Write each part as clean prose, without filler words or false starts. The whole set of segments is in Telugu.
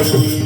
Amen.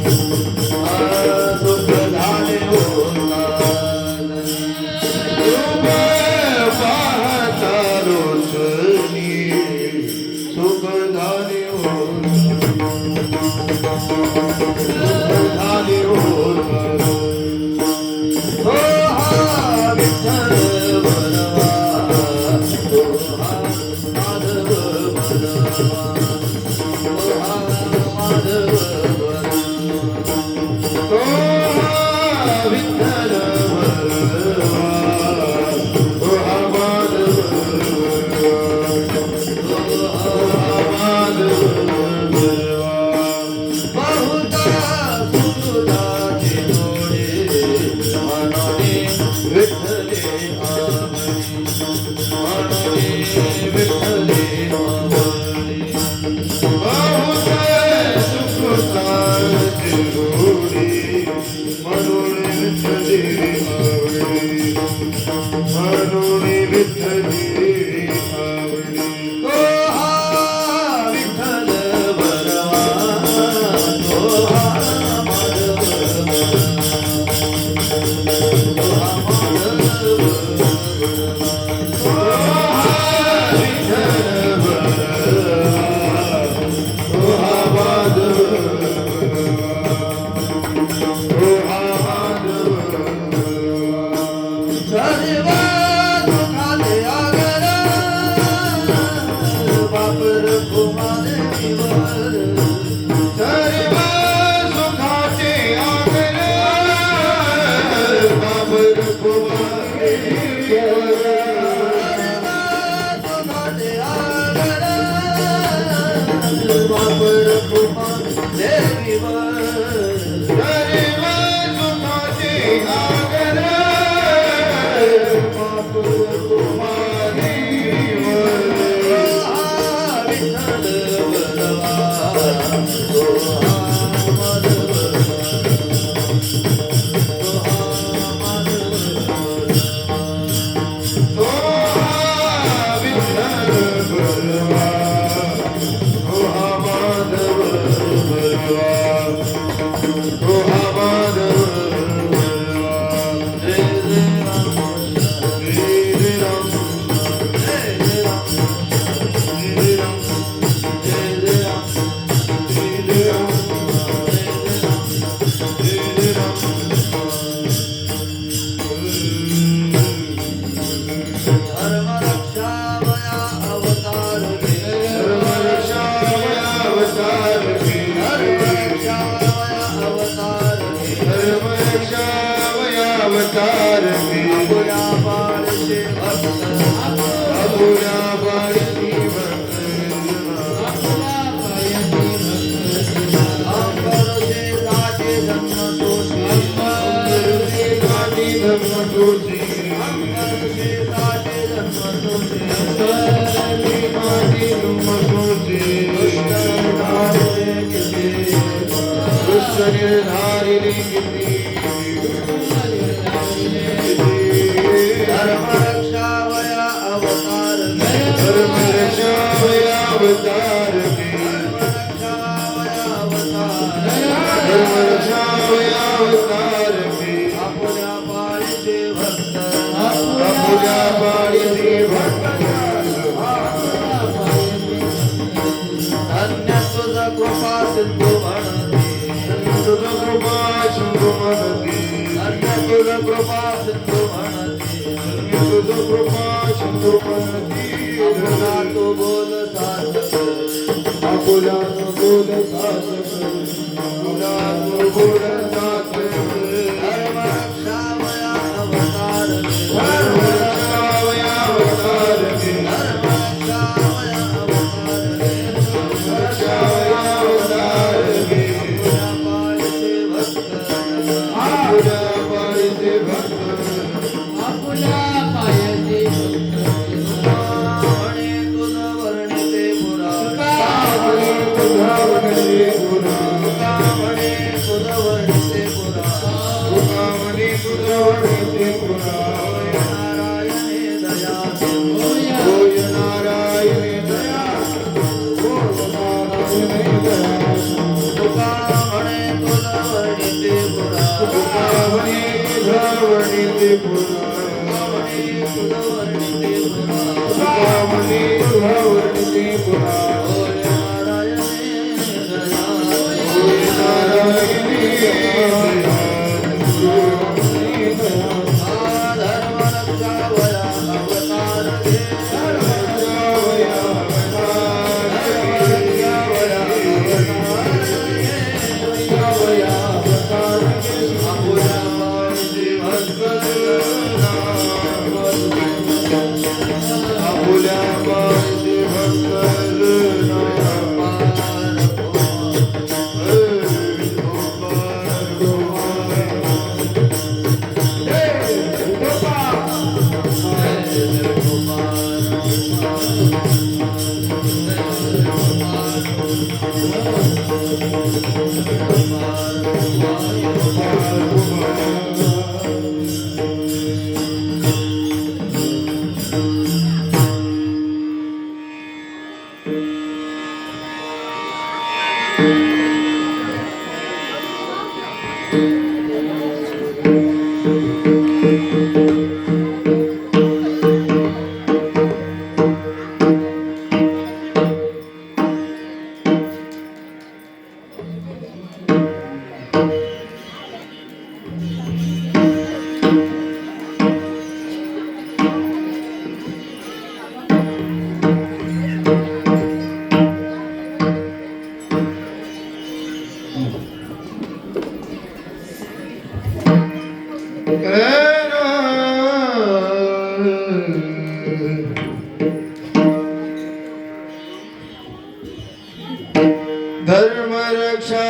धर्म रक्षा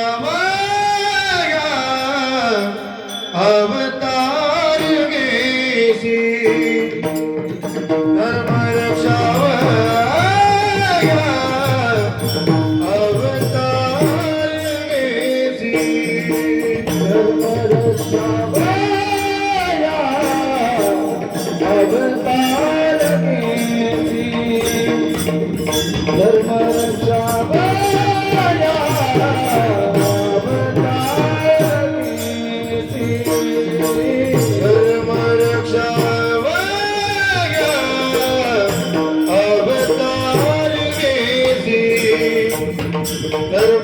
अवतार घेसी धर्म रक्षा अवतार घेसी धर्म रक्षा अवतार घेसी धर्म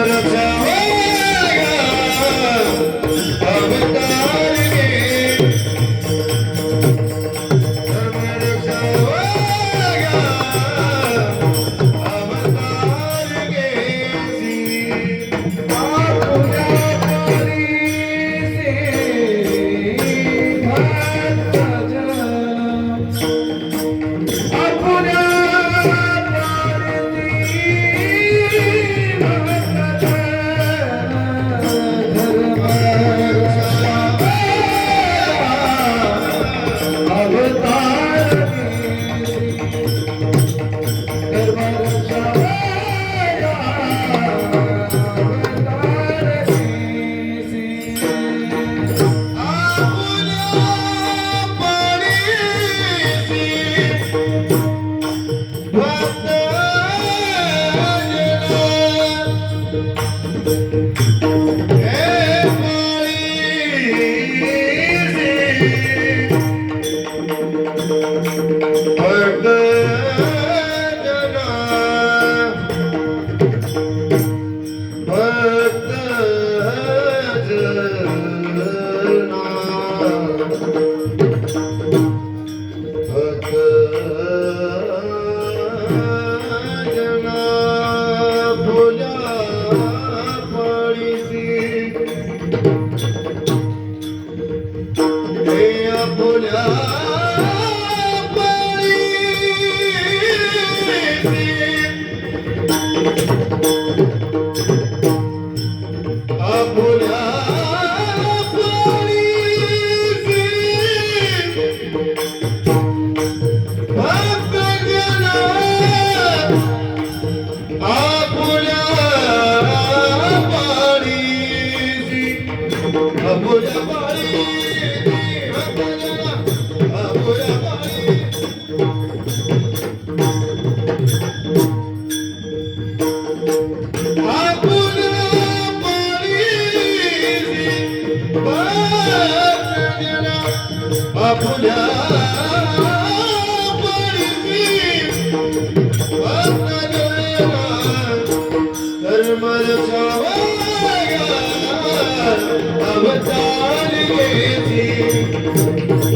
रक्षा आपुल्या पाळी भक्तजना आपुल्या पाळी आपुल्या धर्मर छावया अवतार घेसी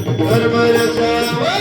धर्मर छावया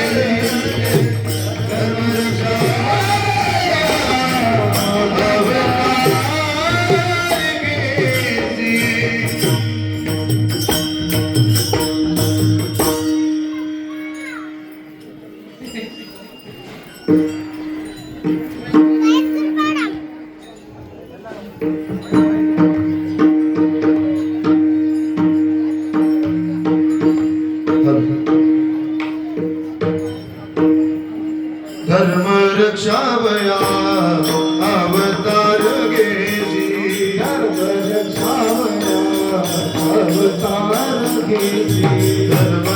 अवतार घेसी आपुल्या पाळीसी धर्म रक्षावया अवतार घेसी धर्म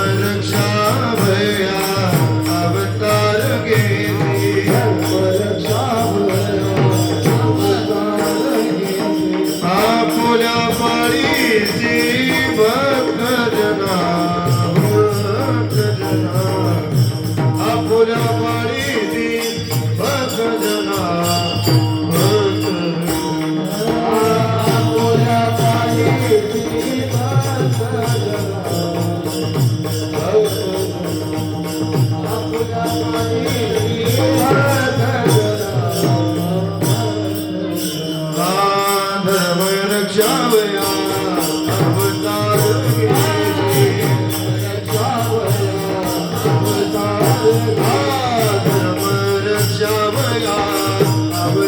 रक्षावया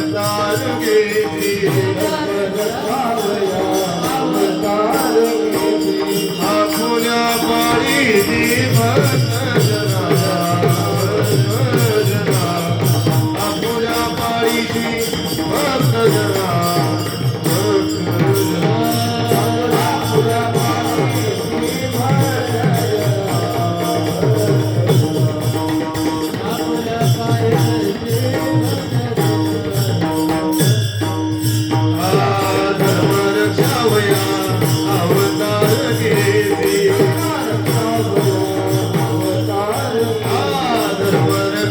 अवतार घेसी धर्म रक्षावया अवतार घेसी धर्म रक्षावया अवतार घेसी आपुल्या पाळीसी भक्तजना आपुल्या पाळीसी भक्तजना आपुल्या पाळीसी धर्म रक्षावया अवतार घेसी धर्म रक्षावया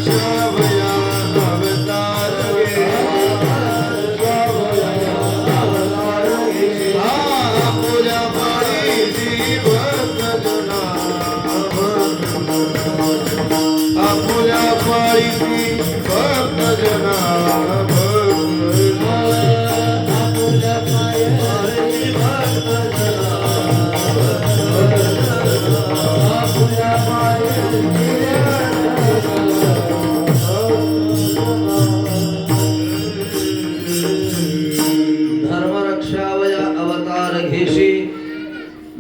अवतार घेसी आपुल्या पाळीसी भक्तजना आपुल्या पाळीसी भक्तजना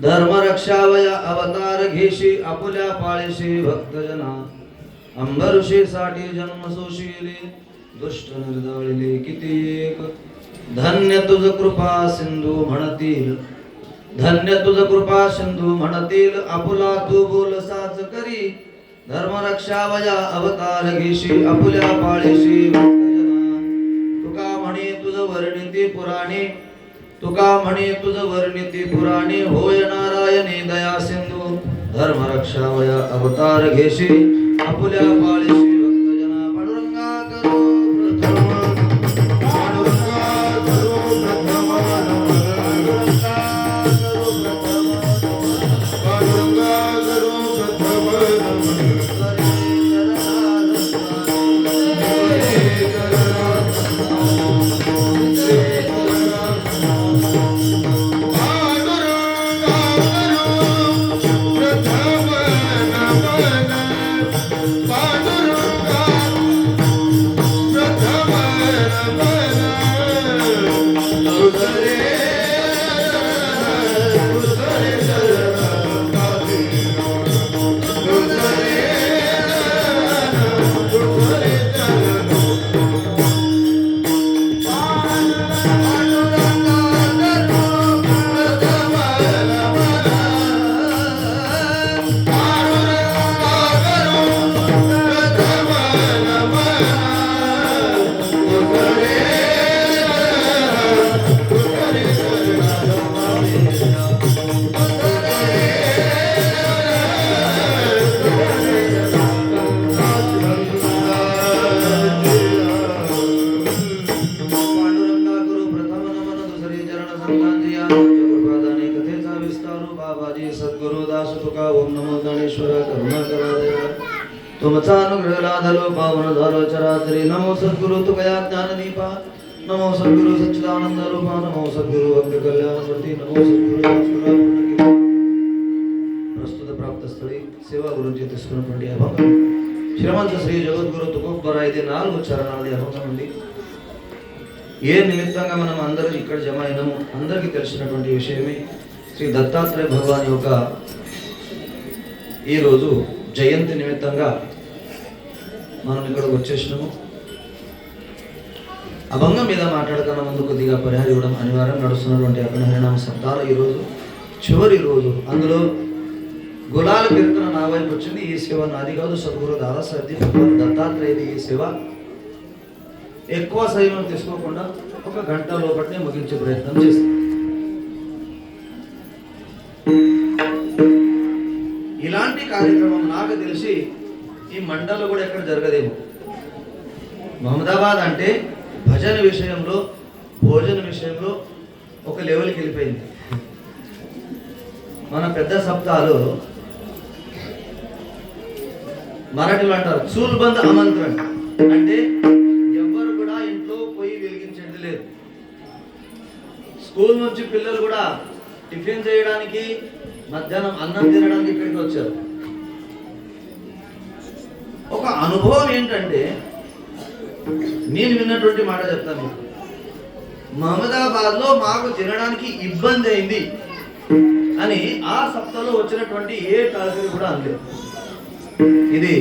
धर्मरक्षावया अवतार घेशी आपुल्या पाळीशी भक्तजना अंबऋषी साठी जन्म सोशिले दुष्ट निर्दळिले किती एक धन्य तुझ कृपा सिंधू म्हणतील धन्य तुझ कृपा सिंधू म्हणतील आपुला तू बोल साच करी धर्मरक्षावया अवतार घेशी आपुल्या पाळीशी भक्तजना तुका म्हणे तुझ वर्णिती पुराणे तुका म्हणे तुझ वर्णिती पुराणे होय नारायणे दया सिंधू धर्मरक्षावया अवतार घेशी आपुल्या पाळीशी भक्तजना पांडुरंगा करो प्रथम पांडुरंगा करो प्रथम पांडुरंगा करो प्रथम तुमचा अनुग्रह लाधलो पावन झालो चराचरी नमो सद्गुरु तुकया ज्ञानदीपा नमो सद्गुरु सच्चिदानंद रूपा नमो सद्गुरु भक्त कल्याणमूर्ती नमो सद्गुरु प्रस्तुत प्राप्त स्थळी सेवा गुरुंची तिस्करण पंडी अभंग శ్రీమంత శ్రీ జగద్గురు తుకోబ్బరాయిది 4 చరణాలది అభంగం ఉంది. ఏ నిమిత్తంగా మనం అందరూ ఇక్కడ జమ అయినాము అందరికీ తెలిసినటువంటి విషయమే శ్రీ దత్తాత్రేయ భగవాన్ యొక్క ఈ రోజు జయంతి నిమిత్తంగా మనం ఇక్కడికి వచ్చేసినాము. అభంగం మీద మాట్లాడుతున్న ముందు కొద్దిగా పరిహారం ఇవ్వడం అనివార్యం. నడుస్తున్నటువంటి అక్కడ హరినామ శబ్దాలు ఈరోజు చివరి రోజు. అందులో గులాల కీర్తన నా వైపు వచ్చింది. ఈ సేవ నాది కాదు, సద్గురు దాదాసాహెబ్ భగవాన్ దత్తాత్రేయది ఈ సేవ. ఎక్కువ సమయం తీసుకోకుండా 1 గంట లోపలనే ముగించే ప్రయత్నం చేస్తాం. ఇలాంటి కార్యక్రమం నాకు తెలిసి ఈ మండలంలో కూడా ఎక్కడ జరగదేమో. మహమ్మదాబాద్ అంటే భజన విషయంలో భోజన విషయంలో ఒక లెవెల్కి వెళ్ళిపోయింది. మన పెద్ద సప్తాలు మరాఠీలో అంటారు చూల్బంద్ ఆమంత్రణ అంటే ఎవరు కూడా ఇంట్లో పొయ్యి వెలిగించేది లేదు. స్కూల్ నుంచి పిల్లలు కూడా టిఫిన్ చేయడానికి మధ్యాహ్నం అన్నం తినడానికి ఇక్కడికి వచ్చారు. ఒక అనుభవం ఏంటంటే నేను విన్నటువంటి మాట చెప్తాను. మహమ్మదాబాద్ లో మాకు తినడానికి ఇబ్బంది అయింది అని ఆ సప్తాలో వచ్చినటువంటి ఏ టాలరీ కూడా అనలేదు. ఇది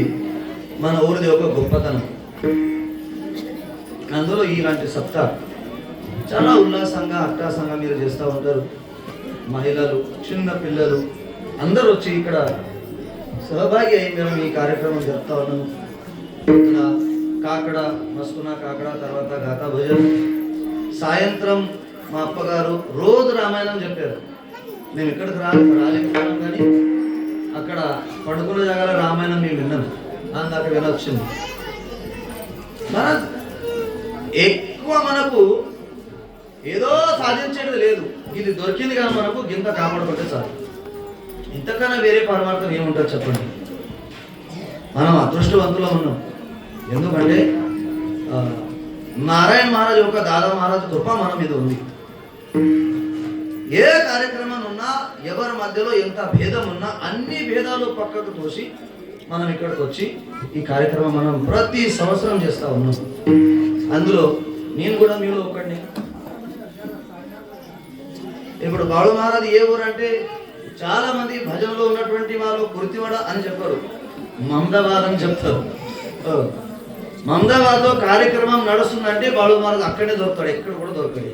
మన ఊరిది ఒక గొప్పతనం. అందులో ఇలాంటి సప్తా చాలా ఉల్లాసంగా అట్టాసంగా మీరు చేస్తూ ఉంటారు. మహిళలు, చిన్న పిల్లలు అందరూ వచ్చి ఇక్కడ సహభాగి అయి మేము ఈ కార్యక్రమం జరుపుతా ఉన్నాము. కాకడ మస్కునా కాకడ, తర్వాత గాథా భజన్, సాయంత్రం మా అప్పగారు రోజు రామాయణం చెప్పారు. మేము ఇక్కడికి రాలేకపోయాం కానీ అక్కడ పడుకున్న జాగాలో రామాయణం మేము విన్నాం. దాకా వినొచ్చింది. మన ఎక్కువ మనకు ఏదో సాధించేది లేదు. ఇది దొరికింది కానీ మనకు గింత కాపాడుకుంటే చాలు. ఇంతకన్నా వేరే పరమార్థం ఏముంటుంది చెప్పండి. మనం అదృష్టవంతులం ఉన్నాం. ఎందుకంటే నారాయణ మహారాజ్ యొక్క దాదా మహారాజ్ కృప మన మీద ఉంది. ఏ కార్యక్రమం ఉన్నా ఎవరి మధ్యలో ఎంత భేదం ఉన్నా అన్ని భేదాలు పక్కకు తోసి మనం ఇక్కడికి వచ్చి ఈ కార్యక్రమం మనం ప్రతి సంవత్సరం చేస్తూ ఉన్నాం. అందులో నేను కూడా మీలో ఒకడిని. ఇప్పుడు బాలు మహారాజ్ ఏ ఊరు అంటే చాలా మంది భజనలో ఉన్నటువంటి వాళ్ళు కుర్తివాడ అని చెప్పారు, మహమ్మదాబాద్ అని చెప్తారు. మహమ్మదాబాద్ లో కార్యక్రమం నడుస్తుందంటే బాలు మహారాజ్ అక్కడే దొరుకుతాడు, ఎక్కడ కూడా దొరకడు.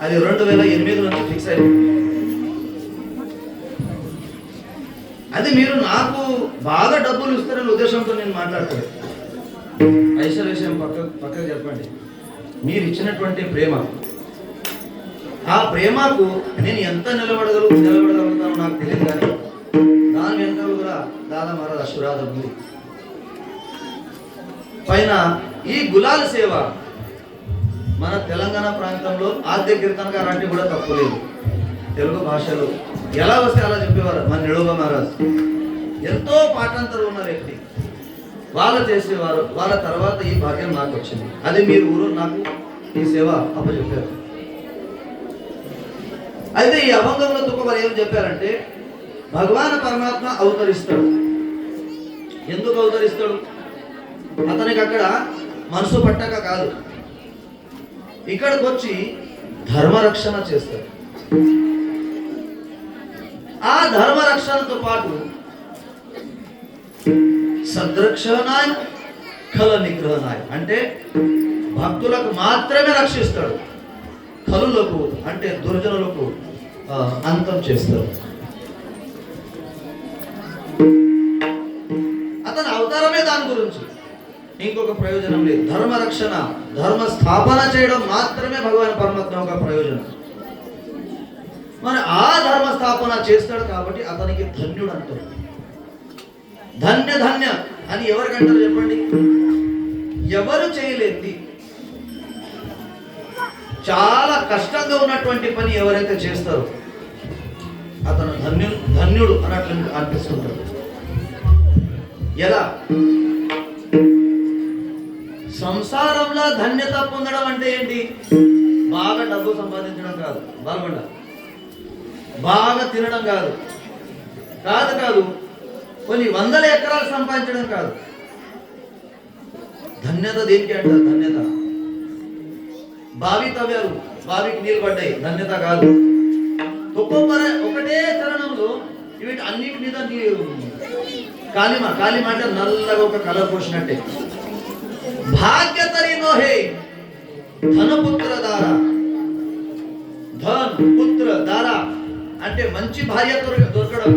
అది 2008 నుంచి ఫిక్స్ అయింది. అది మీరు నాకు బాగా డబ్బులు ఇస్తారనే ఉద్దేశంతో నేను మాట్లాడతాను. ఐశ్వర్య విషయం పక్కకు చెప్పండి. మీరు ఇచ్చినటువంటి ప్రేమ, ఆ ప్రేమకు నేను ఎంత నిలబడగలుగుతానో నాకు తెలియదు, కానీ దాని వెనుక కూడా దాదా మహారాజ్ అశ్వరాధ ఉంది. పైన ఈ గులాల సేవ మన తెలంగాణ ప్రాంతంలో ఆద్య కీర్తనగా అలాంటి కూడా తప్పు లేదు. తెలుగు భాషలో ఎలా వస్తే అలా చెప్పేవారు మన నిడోబా మహారాజ్. ఎంతో పాఠాంతరం ఉన్న వ్యక్తి, వాళ్ళు చేసేవారు. వాళ్ళ తర్వాత ఈ భాగ్యం నాకు వచ్చింది. అది మీరు ఊరు నాకు ఈ సేవ అప్పచెప్పారు. అయితే ఈ అభంగంలో తుక్కవారు ఏం చెప్పారంటే, భగవాన్ పరమాత్మ అవతరిస్తాడు. ఎందుకు అవతరిస్తాడు? అతనికి అక్కడ మనసు పట్టక కాదు, ఇక్కడికి వచ్చి ధర్మరక్షణ చేస్తాడు. ఆ ధర్మరక్షణతో పాటు సద్రక్షణాయ కల నిగ్రహనాయ, అంటే భక్తులకు మాత్రమే రక్షిస్తాడు, కలులకు అంటే దుర్జనులకు అంతం చేస్తాడు. అతని అవతారమే దాని గురించి, ఇంకొక ప్రయోజనం లేదు. ధర్మ రక్షణ, ధర్మ స్థాపన చేయడం మాత్రమే భగవాన్ పరమాత్మ ఒక ప్రయోజనం. మరి ఆ ధర్మ స్థాపన చేస్తాడు కాబట్టి అతనికి ధన్యుడు అంటారు. ధన్య ధన్య అని ఎవరికంటారు చెప్పండి? ఎవరు చేయలేంది, చాలా కష్టంగా ఉన్నటువంటి పని ఎవరైతే చేస్తారో అతను ధన్యుడు అన్నట్లు అనిపిస్తుంటాడు. ఎలా? సంసారంలో ధన్యత పొందడం అంటే ఏంటి? బాగా డబ్బు సంపాదించడం కాదు, బాగుండ బాగా తినడం కాదు, కాదు కాదు కొన్ని వందల ఎకరాలు సంపాదించడం కాదు. ధన్యత దేనికి అంటారు? ధన్యత బావి తవ్వారు, బావికి నీళ్ళు పడ్డాయి, ధన్యత కాదు. ఒకటే చరణంలో వీటి అన్నిటి మీద కాలిమ అంటే నల్లగా ఒక కలర్ పోసినట్టే. భాగ్యతరి నోహే ధనపుత్ర దార, ధన్ పుత్ర దార అంటే మంచి భార్య దొరకడం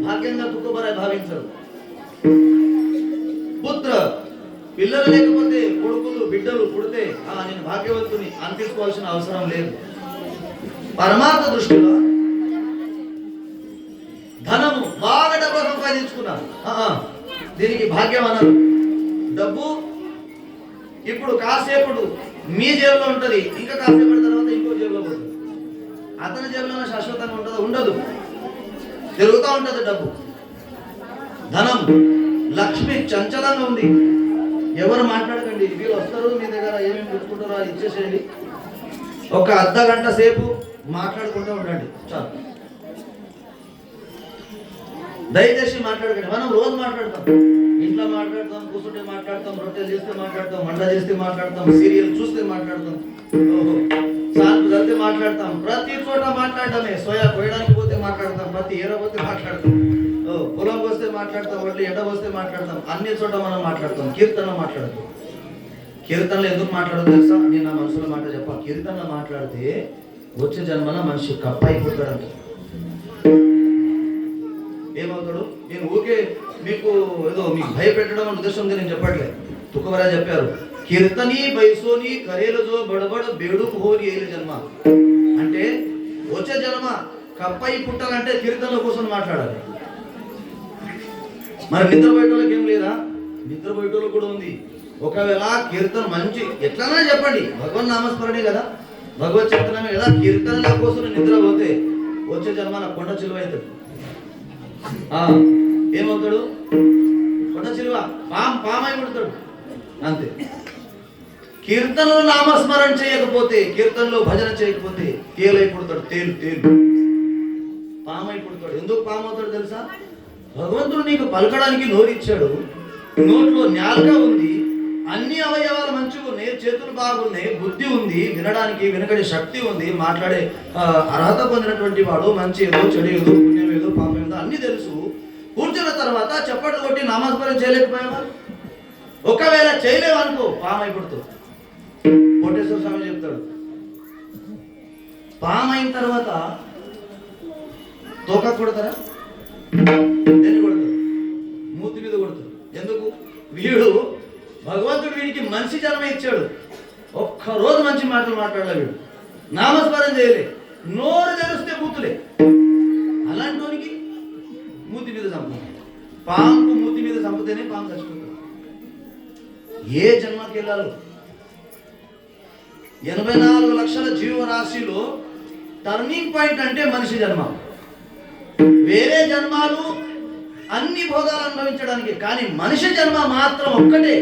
భాగ్యంగా తుక్కుబరాయి భావించరు. పుత్ర పిల్లలు లేకపోతే, కొడుకులు బిడ్డలు పుడితే నేను భాగ్యవంతుని అనిపించుకోవాల్సిన అవసరం లేదు. పరమాత్మ దృష్టిలో ధనము బాగా డబ్బు సంపాదించుకున్నారు, దీనికి భాగ్యం అన్నారు. డబ్బు ఇప్పుడు కాసేపుడు మీ జేబులో ఉంటుంది, ఇంకా కాసేపటి తర్వాత ఇంకో జేబులో పోతుంది. అతని జేబులో శాశ్వతంగా ఉంటుందో? ఉండదు, తిరుగుతూ ఉంటుంది డబ్బు. ధనం లక్ష్మి చంచలంగా ఉంది. ఎవరు మాట్లాడకండి, వీళ్ళు వస్తారు మీ దగ్గర ఏమేమి గుర్తుకుంటారో అది ఇచ్చేసేయండి. ఒక అర్ధ గంట సేపు మాట్లాడుకుంటూ ఉండండి చాలు. దయచేసి మాట్లాడకండి. మనం రోజు మాట్లాడతాం, ఇంట్లో మాట్లాడతాం, కూర్చుంటే మాట్లాడతాం, రొట్టెలు చేస్తే మాట్లాడతాం, వంట చేస్తే మాట్లాడతాం, సీరియల్ చూస్తే మాట్లాడతాం, సార్లు చదివితే మాట్లాడతాం, ప్రతి చోట మాట్లాడటమే. సోయా కోయడానికి పోతే మాట్లాడతాం, ప్రతి ఏర పోతే మాట్లాడతాం, పొలం వస్తే మాట్లాడతాం, వడ్లు ఎండ వస్తే మాట్లాడతాం, అన్ని చోట మనం మాట్లాడతాం. కీర్తనలో మాట్లాడతాం. కీర్తనలో ఎందుకు మాట్లాడదు తెలుసా? నేను నా మనసులో మాట చెప్పాను. కీర్తనలో మాట్లాడితే వచ్చే జన్మన మనిషి కప్ప అయిపోతాడంట. ఏమవుతాడు? నేను ఊరికే మీకు ఏదో మీకు భయపెట్టడం ఉద్దేశంగా నేను చెప్పట్లేదు. తుక్కవరా చెప్పారు, కీర్తని బైసోని కరేలజో బడబడ బేడుకు హోని ఏల జన్మ అంటే వచ్చే జన్మ కప్పయి పుట్టాలంటే కీర్తనల కోసం మాట్లాడాలి. మరి నిద్రపోయేటోళ్ళకి ఏం లేదా? నిద్రపోయేటోళ్ళకి కూడా ఉంది. ఒకవేళ కీర్తన మంచి ఎట్లన్నా చెప్పండి, భగవన్ నామస్మరణే కదా, భగవత్ చింతనమే కదా. కీర్తనల కోసం నిద్రపోతే వచ్చే జన్మ నా కొండ చిలువ అవుతాడు. ఏమవుతాడు? కొండ చిలువ పామై పుడతాడు అంతే. కీర్తనలో నామస్మరణ చేయకపోతే, కీర్తనలో భజన చేయకపోతే తేలై పుడతాడు. తేలు పామై పుడతాడు. ఎందుకు పామవుతాడు తెలుసా? భగవంతుడు నీకు పలకడానికి నోరిచ్చాడు, నోట్లో నాలుక ఉంది, అన్ని అవయవాలు మంచిగా ఉన్నాయి, చేతులు బాగున్నాయి, బుద్ధి ఉంది, వినడానికి వినకడి శక్తి ఉంది, మాట్లాడే అర్హత పొందినటువంటి వాడు, మంచి ఏదో చెడు ఏదో పుణ్యం ఏదో పాపం ఏదో అన్ని తెలుసు. కూర్చున్న తర్వాత చప్పట్లు కొట్టి నామస్మరణ చేయలేకపోయావా? ఒకవేళ చేయలేవనుకో పామై పుడుతూ. కోటేశ్వర స్వామి చెప్తాడు, పామైన తర్వాత తోక కొడతారా? దేన్ని కొడతారు? మూతి మీద కొడతారు. ఎందుకు? వీడు భగవంతుడు వీడికి మనిషి జన్మ ఇచ్చాడు, ఒక్కరోజు మంచి మాటలు మాట్లాడలే, వీడు నామస్మరణ చేయలే, నోరు తెరిస్తే బూతులే. అలాంటి వానికి మూతి మీద చంపుతాం. పాము మూతి మీద చంపితేనే పాము చచ్చిపోతాడు. ఏ జన్మకి వెళ్ళాలో 84 లక్షల జీవరాశిలో టర్నింగ్ పాయింట్ అంటే మనిషి జన్మ. వేరే జన్మాలు అన్ని భోగాలు అనుభవించడానికి, కానీ మనిషి జన్మ మాత్రం ఒక్కటే.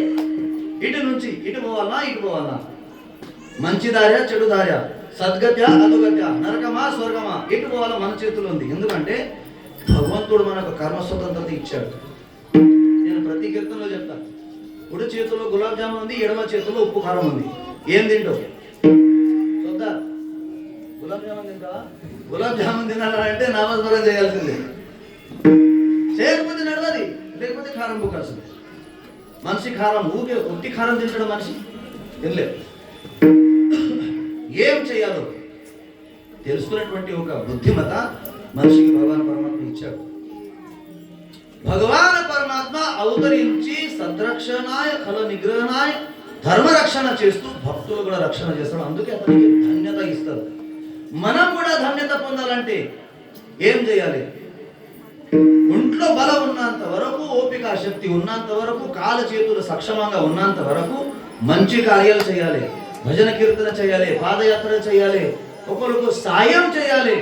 ఇటు నుంచి ఇటు పోవాలా, ఇటు పోవాలా, మంచి దార్యా చెడు దార్యా, సద్గత్య అదుగత్య, నరకమా స్వర్గమా, ఇటు పోవాలా మన చేతిలో ఉంది. ఎందుకంటే భగవంతుడు మనకు కర్మ స్వతంత్రత ఇచ్చాడు. నేను ప్రతి కీర్తనలో చెప్తాను, కుడి చేతిలో గులాబ్ జామున్ ఉంది, ఎడమ చేతిలో ఉప్పు కారం ఉంది. ఏం తింటావు? చూద్దా, గులాబ్ జామున్ తింటావా? గులాబ్ జామున్ తినాలంటే నామస్మరణ చేయాల్సిందే, చేయకపోతే నడవది, లేకపోతే కారం బుక్కాల్సింది. మనిషి కారం ఊకే ఉట్టి కారం తింటాడు మనిషి, తినలేదు. ఏం చేయాలో తెలుసుకున్నటువంటి ఒక బుద్ధిమత మనిషికి భగవాన్ పరమాత్మ ఇచ్చాడు. భగవాన్ పరమాత్మ అవతరించి సద్రక్షణాయ ఫల నిగ్రహణాయ ధర్మరక్షణ చేస్తూ భక్తులు కూడా రక్షణ చేస్తాడు. అందుకే అతనికి ధన్యత ఇస్తారు. మనం కూడా ధన్యత పొందాలంటే ఏం చేయాలి? ఒంట్లో బలం ఉన్నంత వరకు, ఓపిక శక్తి ఉన్నంత వరకు, కాళ్ళ చేతులు సక్షమంగా ఉన్నంత వరకు మంచి కార్యాలు చేయాలి, భజన కీర్తన చేయాలి, పాదయాత్ర చేయాలి, ఒకరికి సాయం చేయాలి.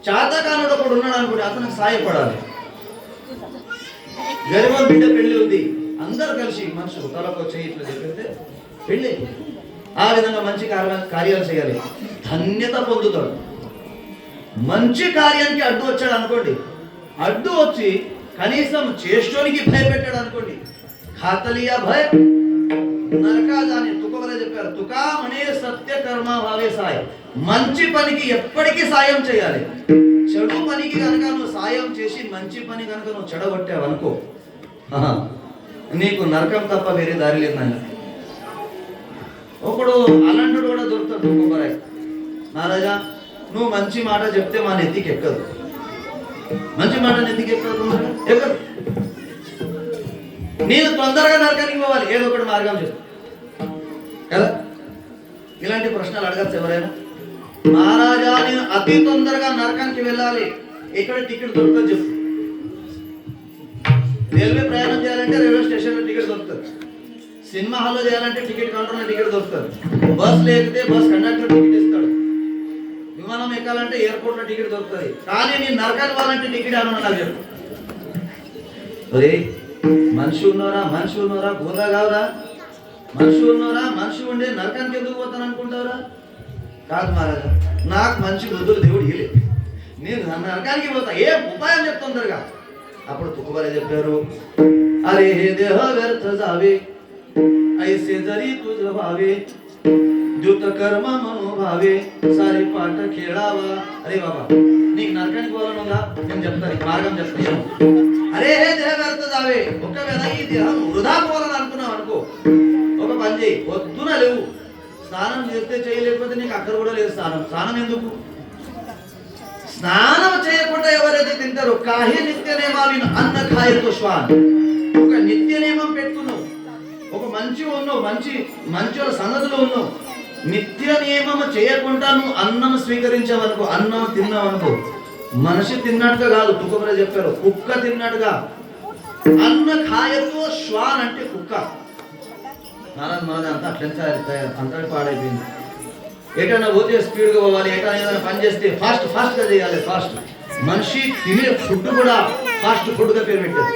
చాతకానుడు ఒకడు ఉన్నాడు అనుకుంటే అతనికి సాయపడాలి. గరిమ బిడ్డ పెళ్లి ఉంది, అందరూ కలిసి మనుషులు తలకు చేయట్లు చెప్పితే పెళ్ళి. ఆ విధంగా మంచి కార్యాలు చేయాలి, ధన్యత పొందుతాడు. మంచి కార్యానికి అడ్డు వచ్చాడు అనుకోండి, అడ్డు వచ్చి కనీసం చేష్టోనికి భయపెట్టాడు అనుకోండి, ఖాతలియా భయ నరకాజాని తుకవలే చెప్పారు. తుకామనే సత్య కర్మ భావే సాయం. మంచి పనికి ఎప్పటికీ సాయం చేయాలి. చెడు పనికి కనుక నువ్వు సాయం చేసి మంచి పని కనుక నువ్వు చెడగొట్టావు అనుకో, నీకు నరకం తప్ప వేరే దారి లేదు నాయన. ఒకడు అలాంటి కూడా దొరుకుతాడు. ఒక్కొక్కరాయి, మహారాజా నువ్వు మంచి మాట చెప్తే మా నెత్తికి ఎక్కదు. మంచి మాట నెత్తికి ఎక్కదు, ఎక్కదు. నేను తొందరగా నరకానికి పోవాలి, ఏదో ఒకటి మార్గం చెప్పు కదా. ఇలాంటి ప్రశ్నలు అడగచ్చు ఎవరైనా. మహారాజా నేను అతి తొందరగా నరకానికి వెళ్ళాలి, ఎక్కడ టికెట్ దొరుకుతుంది చెప్పు. రైల్వే ప్రయాణం చేయాలంటే రైల్వే స్టేషన్లో టికెట్ దొరుకుతుంది, సినిమా హాల్లో చేయాలంటే టికెట్ కౌంటర్లో టికెట్ దొరుకుతుంది, బస్ లేకపోతే బస్ కండక్టర్ టికెట్ ఇస్తాడు, విమానం ఎక్కాలంటే ఎయిర్పోర్ట్లో టికెట్ దొరుకుతుంది. కానీ నేను నరకానికి పోవాలంటే టికెట్ ఏమన్నా నాకు చెప్పు. మనిషి ఉన్నవరా గోదా కావురా, మనిషి ఉన్నవరా, మనిషి ఉండే నరకానికి ఎందుకు పోతాను అనుకుంటావురా? కాదు మహారాజా, నాకు మంచి బుద్ధులు దేవుడు ఇలే, నేను నరకానికి పోతా, ఏ ఉపాయం చెప్తుందరుగా. అప్పుడు తుకుబరే చెప్పారు, అరే హే దేహ వ్యర్థ జావే ఐసే జరీ తుజ భావే ద్యుత కర్మ మనోభావే సారి పాట ఖేళావా. అరే బాబా నీకు నరకానికి పోవాలనుందా? నేను చెప్తాను, మార్గం చెప్తాను. అరే హే దేహ వ్యర్థ జావే, ఒకవేళ ఈ దేహం వృధా పోవాలని అనుకున్నావు అనుకో, ఒక పని చేయి, పొద్దున లేవు, స్నానం చేస్తే చేయలేకపోతే నీకు అక్కడ కూడా లేదు స్నానం ఎందుకు? స్నానం చేయకుండా ఎవరైతే తింటారో కాహి నిత్య నియమాలను అన్న ఖాయతో శ్వాన్, ఒక నిత్య నియమం పెట్టుకున్నావు, ఒక మంచి ఉన్నావు, మంచి సంగతిలో ఉన్నావు, నిత్య నియమం చేయకుండా నువ్వు అన్నం స్వీకరించావనుకో, అన్నం తిన్నావనుకో, మనిషి తిన్నట్టుగా కాదు, తుకబరే చెప్పారు, కుక్క తిన్నట్టుగా. అన్న ఖాయతో శ్వాన్ అంటే కుక్క. మనది అంతా అట్లనే అంతా పాడైపోయింది. ఎటైనా పోతే స్పీడ్గా పోవాలి, ఎటైనా ఏదైనా పని చేస్తే ఫాస్ట్గా చేయాలి. ఫాస్ట్ మనిషి తినే ఫుడ్ కూడా ఫాస్ట్ ఫుడ్గా పేరు పెట్టారు.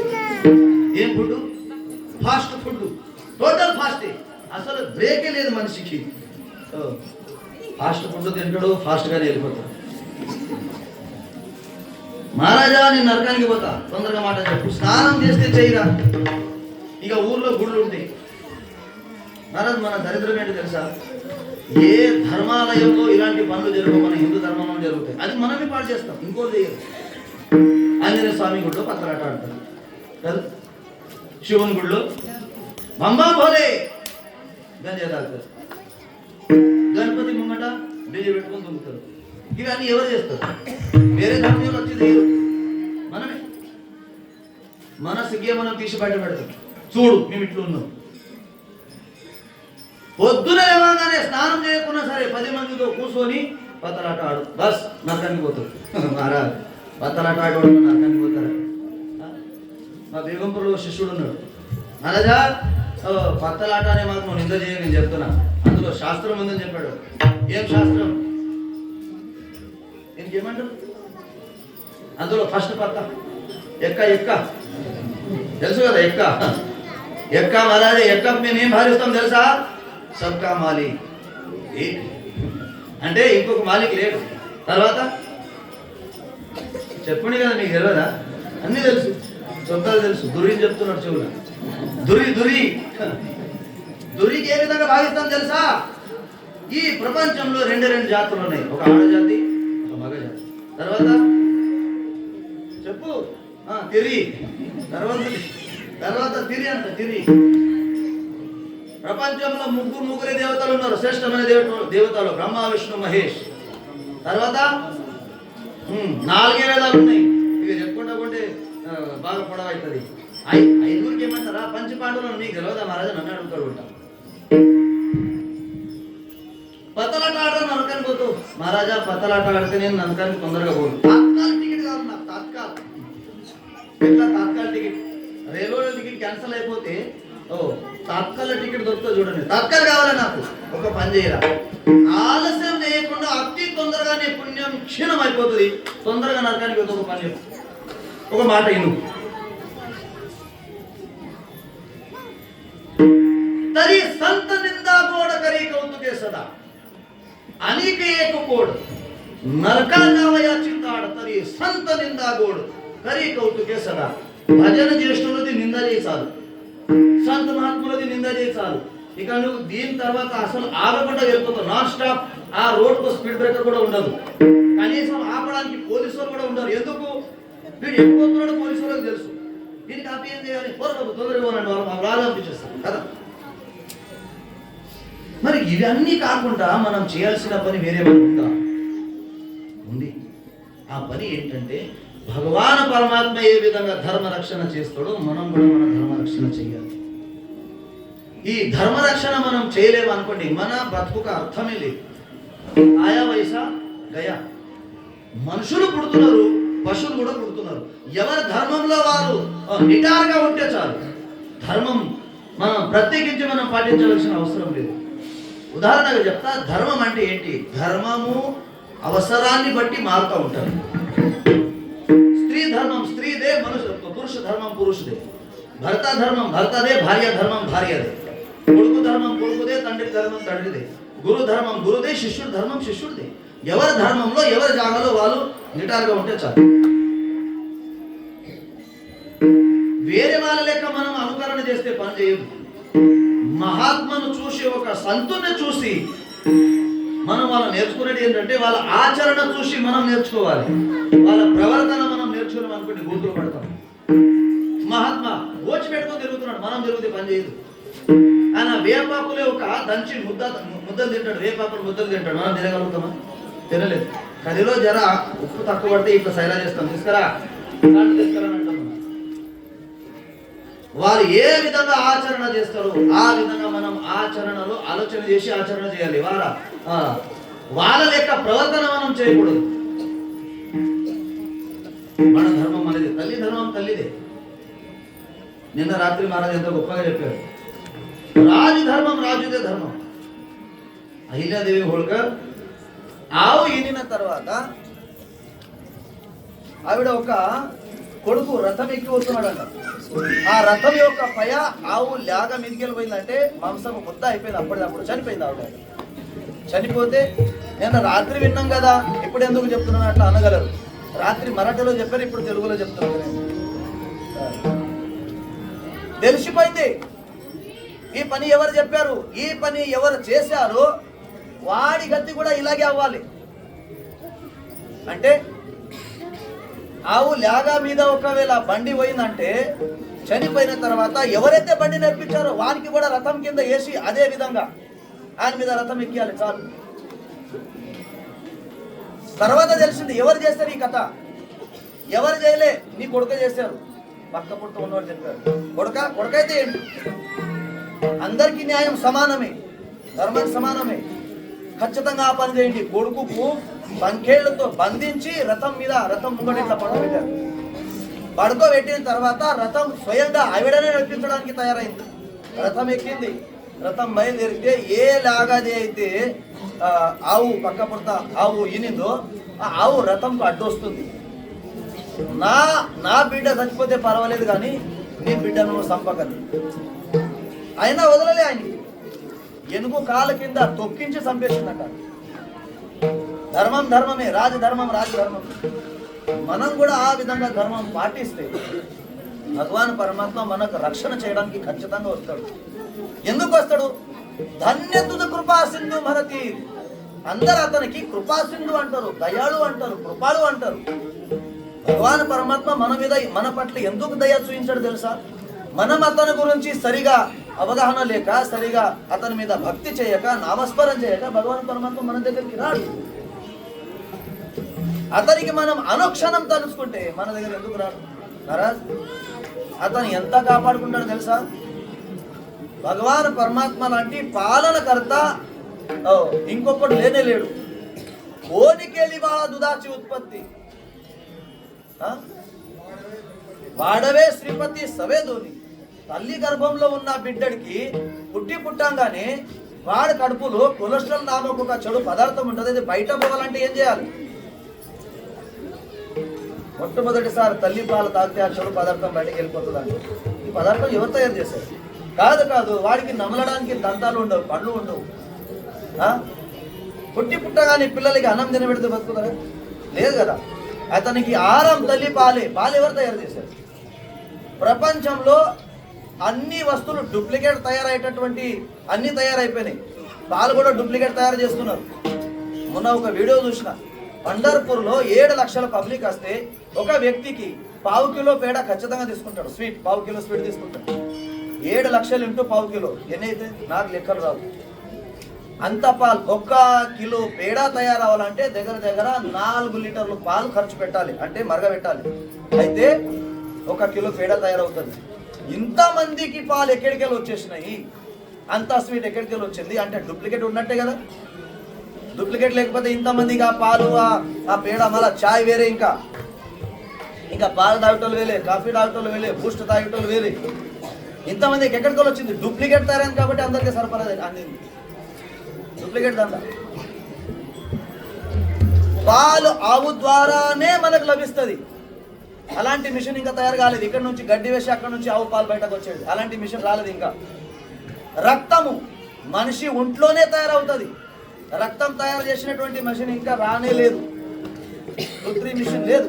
ఏం ఫుడ్? ఫాస్ట్ ఫుడ్, టోటల్ ఫాస్టే, అసలు బ్రేకే లేదు మనిషికి. ఫాస్ట్ ఫుడ్ తింటాడు, ఫాస్ట్గానే వెళ్ళిపోతాడు. మహారాజా నేను నరకానికి పోతా, తొందరగా మాట చెప్పు, స్నానం చేస్తే చేయరా. ఇక ఊర్లో గుళ్ళు ఉంటాయి. మహారాజ్ మన దరిద్రం ఏంటి తెలుసా? ఏ ధర్మాలయంలో ఇలాంటి పనులు జరగవు, మన హిందూ ధర్మంలో జరుగుతాయి, అది మనమే పాడు చేస్తాం, ఇంకోటి చేయరు. ఆంజనేయ స్వామి గుడిలో పత్తలాట ఆడతారు కదా, శివుని గుడిలో బంబా భోలే గంజా తాగుతారు, గణపతి ముంగట డీజే పెట్టుకొని దొరుకుతారు. ఇవన్నీ ఎవరు చేస్తారు? వేరే ధర్మంలో వచ్చి చేయరు, మనమే. మన సిగ్గే మనం తీసి బయట పెడతాం. చూడు మేము ఇట్లా ఉన్నాం. పొద్దున లేవగానే స్నానం చేయకున్నా సరే 10 మందితో కూర్చొని పత్తలాట ఆడు, బస్ నరకానికి పోతారు. మారా పత్తలాట ఆడవాడు నరకానికి పోతారా? మా బేగంపూర్లో శిష్యుడు ఉన్నాడు. మహారాజా పత్తలాట అనే మాకు నువ్వు నింద చేయ, నేను చెప్తున్నా, అందులో శాస్త్రం ఉందని చెప్పాడు. ఏం శాస్త్రం? ఇంకేమంటారు? అందులో ఫస్ట్ పత్త ఎక్క ఎక్క తెలుసు కదా, ఎక్క ఎక్క మహారాజా. ఎక్క మేము ఏం భావిస్తాం తెలుసా? సబ్కా మాలిక్ అంటే ఇంకొక మాలిక్ లేడు. తర్వాత చెప్పండి కదా, మీకు తెలియదా? అన్నీ తెలుసు, చొక్కాలు తెలుసు. దుర్రిని చెప్తున్నాడు చెవులు. దురికి ఏ విధంగా భావిస్తాం తెలుసా? ఈ ప్రపంచంలో రెండు జాతులు ఉన్నాయి, ఒక ఆడజాతి, ఒక మగ జాతి. తర్వాత చెప్పు. తిరి. తర్వాత తిరి అంట. తిరి. ప్రపంచంలో ముగ్గురే దేవతలు ఉన్నారు, శ్రేష్టమైన దేవతలు బ్రహ్మ విష్ణు మహేష్. తర్వాత 4 వేదాలు ఉన్నాయి. ఇక చెప్పుకుంటా కొంటే బాగా పొడవ అవుతుంది. 5 ఏమంటారా? పంచపాండవులను మీకు తెలియదా మహారాజా? నన్ను అడుగుతాడు ఉంటా. పతలాట ఆడడం నరకానికి పోతావు మహారాజా. పతలాట ఆడితే నేను నరకానికి తొందరగా పోను. తాత్కాల టికెట్ కావాలి నాకు. ఎట్లా తాత్కాల టికెట్? రైల్వే టికెట్ క్యాన్సిల్ అయిపోతే తాత్కాల టికెట్ దొరుకుతుంది చూడండి. తాత్కాల కావాలి నాకు. ఒక పని చేయరా, ఆలస్యం చేయకుండా అతి తొందరగానే పుణ్యం క్షీణం అయిపోతుంది, తొందరగా నరకానికి పోతే ఒక పని చెప్పు, ఒక మాట ఇను. तरी संत निंदा गोड करी कौतुके सदा अनेक एक कोड नरका जावयाची ताड तरी संत निंदा गोड करी कौतुके सदा. భజన చేస్తున్నది నింద చేయి చాలు, సంత మహాత్ములది నింద చేయి చాలు. ఇక నువ్వు దీని తర్వాత అసలు ఆగకుండా వెళ్ళిపోతావు. Non stop. ఆ రోడ్ కు స్పీడ్ బ్రేకర్ కూడా ఉండదు, కనీసం ఆపడానికి పోలీసులు కూడా ఉండరు. ఎందుకు? వీడు ఎక్కిపోతున్నాడు, పోలీసు వాళ్ళకి తెలుసు. దీనికి ఆపి ఏం చేయాలి? తొందరగా పోనండి, వాళ్ళు రాజు అనిపించేస్తారు కదా. మరి ఇవన్నీ కాకుండా మనం చేయాల్సిన పని వేరే ఉందా? ఉంది. ఆ పని ఏంటంటే భగవాన్ పరమాత్మ ఏ విధంగా ధర్మ రక్షణ చేస్తాడో మనం కూడా మన ధర్మ రక్షణ చేయాలి. ఈ ధర్మ రక్షణ మనం చేయలేమనుకోండి, మన బతుకు అర్థమే లేదు. ఆయా వయసా గయా. మనుషులు పుడుతున్నారు, పశువులు కూడా పుడుతున్నారు. ఎవరి ధర్మంలో వారు నిటారుగా ఉంటే చాలు. ధర్మం మనం ప్రత్యేకించి మనం పాటించవలసిన అవసరం లేదు. ఉదాహరణగా చెప్తా, ధర్మం అంటే ఏంటి? ధర్మము అవసరాన్ని బట్టి మారుతూ ఉంటారు. స్త్రీ ధర్మం స్త్రీదే, పురుష ధర్మం పురుషుదే. భర్త ధర్మం భర్తదే, భార్య ధర్మం భార్యదే. కొడుకు ధర్మం కొడుకుదే, తండ్రి ధర్మం తండ్రిదే. గురు ధర్మం గురుదే, శిష్యుడు ధర్మం శిష్యుడిదే. ఎవరి ధర్మంలో ఎవరి జాగాలో వాళ్ళు నిటారుగా ఉంటే చాలు. వేరే వాళ్ళ లెక్క మనం అనుకరణ చేస్తే పని చేయదు. మహాత్మను చూసి, ఒక సంతుని చూసి మనం వాళ్ళు నేర్చుకునేది ఏంటంటే వాళ్ళ ఆచరణ చూసి మనం నేర్చుకోవాలి. వాళ్ళ ప్రవర్తన మనం నేర్చుకున్నాం అనుకోండి, గుర్తులు పడతాం. మహాత్మా ఓచి పెట్టుకొని తిరుగుతున్నాడు, మనం తిరిగితే పని చేయదు. ఆయన వేపాకులే ఒక దంచి ముద్దలు తింటాడు, వేపాకులు ముద్దలు తింటాడు. మనం తినగలుగుతామా? తినలేదు. కర్రీలో జర ఉప్పు తక్కువ పడితే ఇట్లా సైలా చేస్తాం, తీసుకురా తీసుకురా అంటాం. వారు ఏ విధంగా ఆచరణ చేస్తారో ఆ విధంగా మనం ఆచరణలో ఆలోచన చేసి ఆచరణ చేయాలి. వాళ్ళ లెక్క ప్రవర్తన మనం చేయకూడదు. మన ధర్మం అనేది తల్లి ధర్మం తల్లిదే. నిన్న రాత్రి మహారాజు ఎంతో గొప్పగా చెప్పారు. రాజు ధర్మం రాజుదే ధర్మం. అహిల్యాదేవి హోల్కర్ ఆవు ఈనిన తర్వాత ఆవిడ ఒక కొడుకు రథం ఎక్కి వస్తున్నాడంట. ఆ రథం యొక్క పయ ఆవు లాగా మీదికెళ్ళిపోయిందంటే మాంసం ముద్ద అయిపోయింది. అప్పటిదప్పుడు చనిపోయింది ఆవిడ. చనిపోతే నేను రాత్రి విన్నాం కదా, ఇప్పుడు ఎందుకు చెప్తున్నాను అట్లా అనగలరు. రాత్రి మరాఠీలో చెప్పారు, ఇప్పుడు తెలుగులో చెప్తున్నాను. తెలిసిపోయింది ఈ పని ఎవరు చెప్పారు, ఈ పని ఎవరు చేశారో వాడి గతి కూడా ఇలాగే అవ్వాలి. అంటే ఆవు లాగా మీద ఒకవేళ బండి పోయిందంటే చనిపోయిన తర్వాత ఎవరైతే బండి నడిపించారో వానికి కూడా రథం కింద వేసి అదే విధంగా ఆయన మీద రథం ఎక్కియాలి చాలు. తర్వాత తెలిసింది ఎవరు చేస్తారు ఈ కథ, ఎవరు చేయలే, నీ కొడుక చేశారు. పక్క పుట్ట ఉన్నవాడు చెప్పారు, కొడుకైతే ఏంటి, అందరికీ న్యాయం సమానమే, ధర్మం సమానమే, ఖచ్చితంగా ఆ పని చేయండి. కొడుకుకు సంఖ్యలతో బంధించి రథం ముంగట ఇట్లా పడుకోబెట్టారు. పడుకోబెట్టిన తర్వాత రథం స్వయంగా ఆవిడనే నడిపించడానికి తయారైంది. రథం ఎక్కింది, రథం బయలుదేరితే ఏ లాగాది అయితే ఆవు పక్క పుడత ఆవు ఈనిందో ఆ ఆవు రథంకు అడ్డొస్తుంది. నా బిడ్డ చచ్చిపోతే పర్వాలేదు కానీ నీ బిడ్డను చంపకని. అయినా వదలలే ఆయనకి, ఎనుగు కాళ్ళ కింద తొక్కించి చంపేసిందట. ధర్మం ధర్మమే, రాజధర్మం రాజధర్మం. మనం కూడా ఆ విధంగా ధర్మం పాటిస్తే భగవాన్ పరమాత్మ మనకు రక్షణ చేయడానికి ఖచ్చితంగా వస్తాడు. ఎందుకు వస్తాడు? ధన్యతుద కృపా సింధు మహతి. అందరు అతనికి కృపా సింధు అంటారు, దయాళు అంటారు, కృపాలు అంటారు. భగవాన్ పరమాత్మ మన మీద మన పట్ల ఎందుకు దయ చూపించాడు తెలుసా? మనం అతని గురించి సరిగా అవగాహన లేక, సరిగా అతని మీద భక్తి చేయక, నామస్మరణ చేయక భగవాన్ పరమాత్మ మన దగ్గరికి రాడు. అతనికి మనం అనుక్షణం తలుచుకుంటే మన దగ్గర ఎందుకు రాడు మహారాజ్? అతను ఎంత కాపాడుకుంటాడు తెలుసా? భగవాన్ పరమాత్మ లాంటి పాలనకర్త ఇంకొకటి లేనే లేడు. ఓనికెళ్ళి వాళ్ళ దుదాచి ఉత్పత్తి, వాడవే శ్రీపతి సవేదోని. తల్లి గర్భంలో ఉన్న బిడ్డడికి పుట్టంగానే వాడి కడుపులో కొలెస్ట్రాల్ నామకు ఒక చెడు పదార్థం ఉంటుంది. అది బయట పోవాలంటే ఏం చేయాలి? మొట్టమొదటిసారి తల్లి పాలు తాగితే ఆ చెడు పదార్థం బయటకు వెళ్ళిపోతుందండి. ఈ పదార్థం ఎవరు తయారు చేశారు? కాదు, వాడికి నమలడానికి దంతాలు ఉండవు, పళ్ళు ఉండవు. పుట్టగానే పిల్లలకి అన్నం తినబెడితే బతుకుతారా? లేదు కదా. అతనికి ఆహారం తల్లి పాలు ఎవరు తయారు చేశారు? ప్రపంచంలో అన్ని వస్తువులు డూప్లికేట్ తయారయ్యేటటువంటి అన్ని తయారైపోయినాయి. పాలు కూడా డూప్లికేట్ తయారు చేస్తున్నారు. మొన్న ఒక వీడియో చూసిన, పండర్పూర్లో 7 లక్షల పబ్లిక్ వస్తే ఒక వ్యక్తికి 1/2 కిలో పేడ ఖచ్చితంగా తీసుకుంటాడు. స్వీట్ 1/2 కిలో స్వీట్ తీసుకుంటాడు. 7 లక్షలు ఇంటూ 1/2 కిలో ఎన్ని అయితే నాకు లెక్కలు రావు. అంత పాలు 1 కిలో పేడ తయారవ్వాలంటే దగ్గర 4 లీటర్లు పాలు ఖర్చు పెట్టాలి, అంటే మరగబెట్టాలి. అయితే 1 కిలో పేడ తయారవుతుంది. ఇంతమందికి పాలు ఎక్కడికెళ్ళి వచ్చేసినాయి? అంత స్వీట్ ఎక్కడికెళ్ళి వచ్చింది? అంటే డూప్లికేట్ ఉన్నట్టే కదా. డూప్లికేట్ లేకపోతే ఇంతమందికి ఆ పాలు ఆ పేడ, మళ్ళీ చాయ్ వేరే, ఇంకా పాలు తాగేటోళ్ళు వేలే, కాఫీ తాగేటోళ్ళు వేలే, బూస్ట్ తాగేటోళ్ళు వేలే. ఇంతమందికి ఎక్కడికి వచ్చింది? డూప్లికేట్ తయారైంది కాబట్టి అందరికీ సరఫరా అందింది. డూప్లికేట్ దందా. పాలు ఆవు ద్వారానే మనకు లభిస్తుంది. అలాంటి మిషన్ ఇంకా తయారు కాలేదు. ఇక్కడ నుంచి గడ్డి వేసి అక్కడ నుంచి ఆవు పాలు బయటకు వచ్చేది. అలాంటి మిషన్ రాలేదు ఇంకా. రక్తము మనిషి ఒంట్లోనే తయారవుతుంది. రక్తం తయారు చేసినటువంటి మిషన్ ఇంకా రానే లేదు. కృత్రిమ మిషన్ లేదు.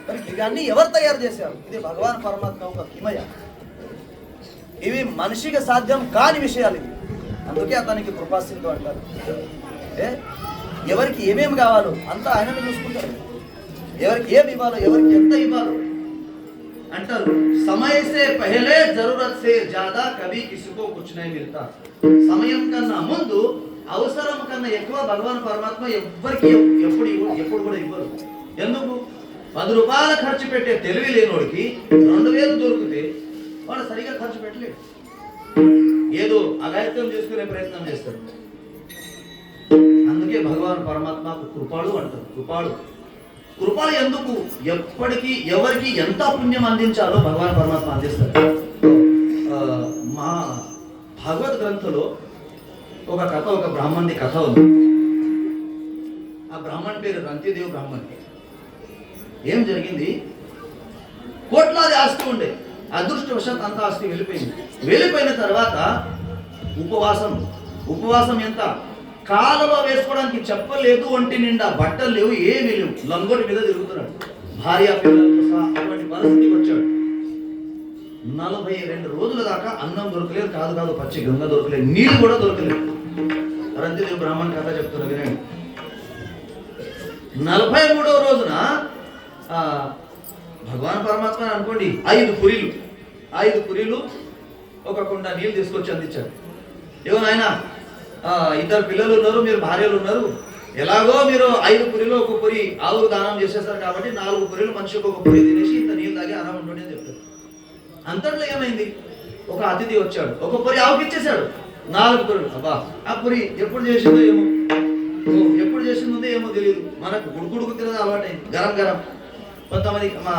మరి ఇవన్నీ ఎవరు తయారు చేశారు? ఇది భగవాన్ పరమాత్మ ఒక హిమయ. ఇవి మనిషికి సాధ్యం కాని విషయాలు ఇవి. అందుకే అతనికి కృపాసింధు అంటారు. అంటే ఎవరికి ఏమేమి కావాలో అంతా ఆయననే చూసుకుంటారు. ఎవరికి ఏమి ఇవ్వాలో, ఎవరికి ఎంత ఇవ్వాలో అంటారు. సమయ సే పహలే జరూరత్ సే జ్యాదా కభీ కిసికో కుచ్ నహీ మిల్తా. సమయం కన్నా ముందు, అవసరం కన్నా ఎక్కువ భగవాన్ పరమాత్మ ఎవ్వరికి ఎప్పుడు కూడా ఇవ్వరు. ఎందుకు? 10 రూపాయలు ఖర్చు పెట్టే తెలివి లేనోడికి 2000 దొరికితే వాడు సరిగా ఖర్చు పెట్టలేడు. ఏదో అగాయత్యం చేసుకునే ప్రయత్నం చేస్తాడు. అందుకే భగవాన్ పరమాత్మకు కృపాళు అంటారు. కృపాళు ఎందుకు? ఎప్పటికీ ఎవరికి ఎంత పుణ్యం అందించాలో భగవాన్ పరమాత్మ అందిస్తారు. మా భగవద్ గ్రంథంలో ఒక కథ, ఒక బ్రాహ్మణుడి కథ ఉంది. ఆ బ్రాహ్మణ్ పేరు రంతిదేవ్ బ్రాహ్మణ్. ఏం జరిగింది? కోట్లాది ఆస్తి ఉండే, అదృష్టవశాత్ అంత ఆస్తి వెళ్ళిపోయిన తర్వాత ఉపవాసం ఎంత? కాలలో వేసుకోవడానికి చెప్పలేదు, ఒంటి నిండా బట్టలు లేవు, ఏమీ లేవు, లంగోటి మీద తిరుగుతున్నాడు. భార్య పిల్లలతో సహా అటువంటి పరిస్థితికి వచ్చాడు. 42 రోజుల దాకా అన్నం దొరకలేదు, కాదు పచ్చి గంగ దొరకలేదు, నీళ్ళు కూడా దొరకలేదు. రంతిదేవ్ బ్రాహ్మణ్ కథ చెప్తున్నా వినండి. 43వ రోజున భగవాన్ పరమాత్మ అనుకోండి 5 పురీలు ఒక కుండ నీళ్ళు తీసుకొచ్చి అందించాడు. ఏమో నాయన, 2 పిల్లలు ఉన్నారు, మీరు భార్యలు ఉన్నారు, ఎలాగో మీరు 5 పురిలో ఒక పురి ఆవుకు దానం చేసేస్తారు కాబట్టి 4 పురిలు మనిషికి ఒక పురి తినేసి ఇంత నీళ్ళు తాగి ఆరాం ఉంటుంది అని చెప్తారు. అంతట్లో ఏమైంది, ఒక అతిథి వచ్చాడు, ఒక పురి ఆవుకి ఇచ్చేశాడు. 4 పురులు. అబ్బా, ఆ పురి ఎప్పుడు చేసిందో ఏమో, ఎప్పుడు చేసిందో ఏమో తెలియదు, మనకు గుడుకుడుకు తినదు అలవాటైంది, గరం గరం. కొంతమంది మా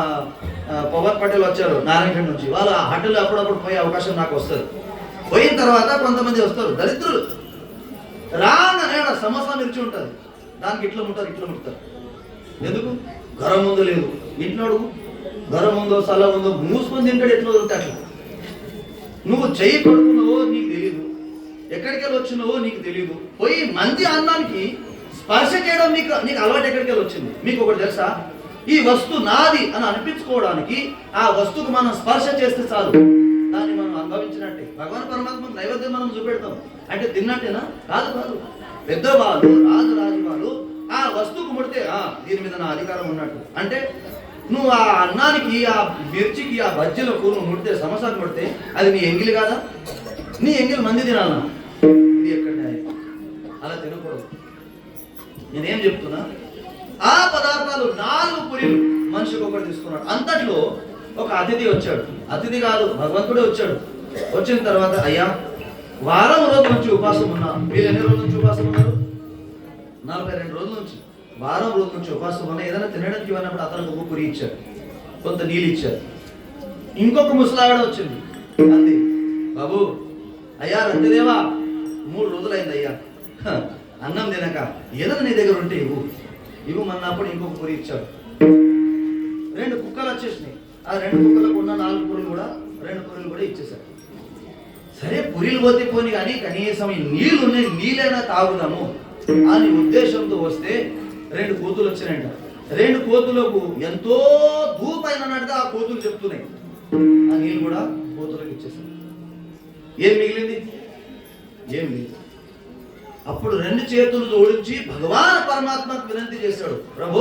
పవన్ పటేల్ వచ్చారు నారాయణ నుంచి, వాళ్ళు ఆ హోటల్ అప్పుడప్పుడు పోయే అవకాశం నాకు వస్తుంది. పోయిన తర్వాత కొంతమంది వస్తారు దరిద్రులు, రాగానే సమోసా మిర్చి ఉంటుంది, దానికి ఇట్లా ముట్టారు. ఎందుకు? గరం ముందు లేదు, ఇంట్లో అడుగు, గరం ఉందో సల ఉందో మూసుకొని తింటాడు, ఎట్లా వదులుతా అట్లా. నువ్వు చెయ్యి పడుకున్నావో నీకు తెలియదు, ఎక్కడికి వెళ్ళి వచ్చినావో నీకు తెలియదు. పోయి మంది అన్నానికి స్పర్శ చేయడం నీకు అలవాటు ఎక్కడికి వెళ్ళి వచ్చింది. మీకు ఒకటి తెలుసా, ఈ వస్తువు నాది అని అనిపించుకోవడానికి ఆ వస్తువుకు మనం స్పర్శ చేస్తే చాలు, దాన్ని మనం అనుభవించినట్టే. భగవాన్ పరమాత్మకు నైవేద్యం మనం చూపెడతాం అంటే తిన్నట్టేనా? కాదు. పెద్దవాళ్ళు, రాజు వాళ్ళు ఆ వస్తువుకు ముడితే దీని మీద నా అధికారం ఉన్నట్టు. అంటే నువ్వు ఆ అన్నానికి, ఆ మిర్చికి, ఆ బజ్జీలకు నువ్వు ముడితే, సమోసాకు ముడితే అది నీ ఎంగిలి కాదా? నీ ఎంగిలి మంది తినాలన్నా? ఇది ఎక్కడ న్యాయం? అలా తినకూడదు. నేనేం చెప్తున్నా, ఆ పదార్థాలు 4 పురీలు మనిషికి ఒకటి తీసుకున్నాడు. అంతట్లో ఒక అతిథి వచ్చాడు. అతిథి కాదు, భగవంతుడే వచ్చాడు. వచ్చిన తర్వాత, అయ్యా వారం రోజుల నుంచి ఉపాసం ఉన్నా. మీరు ఎన్ని రోజుల నుంచి ఉపాసం ఉన్నారు? 42 రోజుల నుంచి. వారం రోజుల నుంచి ఉపాసం ఉన్నా. ఏదైనా తినడానికి ఇవ్వనప్పుడు అతనికి ఒక పురి ఇచ్చారు, కొంత నీళ్ళు ఇచ్చారు. ఇంకొక ముసలావిడ వచ్చింది, అంది, బాబు అయ్యా రంతిదేవా 3 రోజులైంది అయ్యా అన్నం తినక, ఏదైనా నీ దగ్గర ఉంటే ఇవ్వు మన్నప్పుడు ఇంకొక పురి ఇచ్చాడు. 2 కుక్కలు వచ్చేసినాయి. ఆ 2 కుక్కలకు ఉన్న 4 పురులు కూడా 2 పురులు కూడా ఇచ్చేశారు. సరే పురిలు పోతే పోని కానీ కనీసం ఈ నీళ్ళు ఉన్నాయి, నీళ్ళైనా తాగుదాము అని ఉద్దేశంతో వస్తే 2 కోతులు వచ్చినాయంట. 2 కోతులకు ఎంతో దూపైనట్టుగా ఆ కోతులు చెప్తున్నాయి. ఆ నీళ్ళు కూడా కోతులకు ఇచ్చేసారు. ఏం మిగిలింది? ఏం లేదు. అప్పుడు 2 చేతులు జోడించి భగవాన్ పరమాత్మకు వినంతి చేశాడు, ప్రభు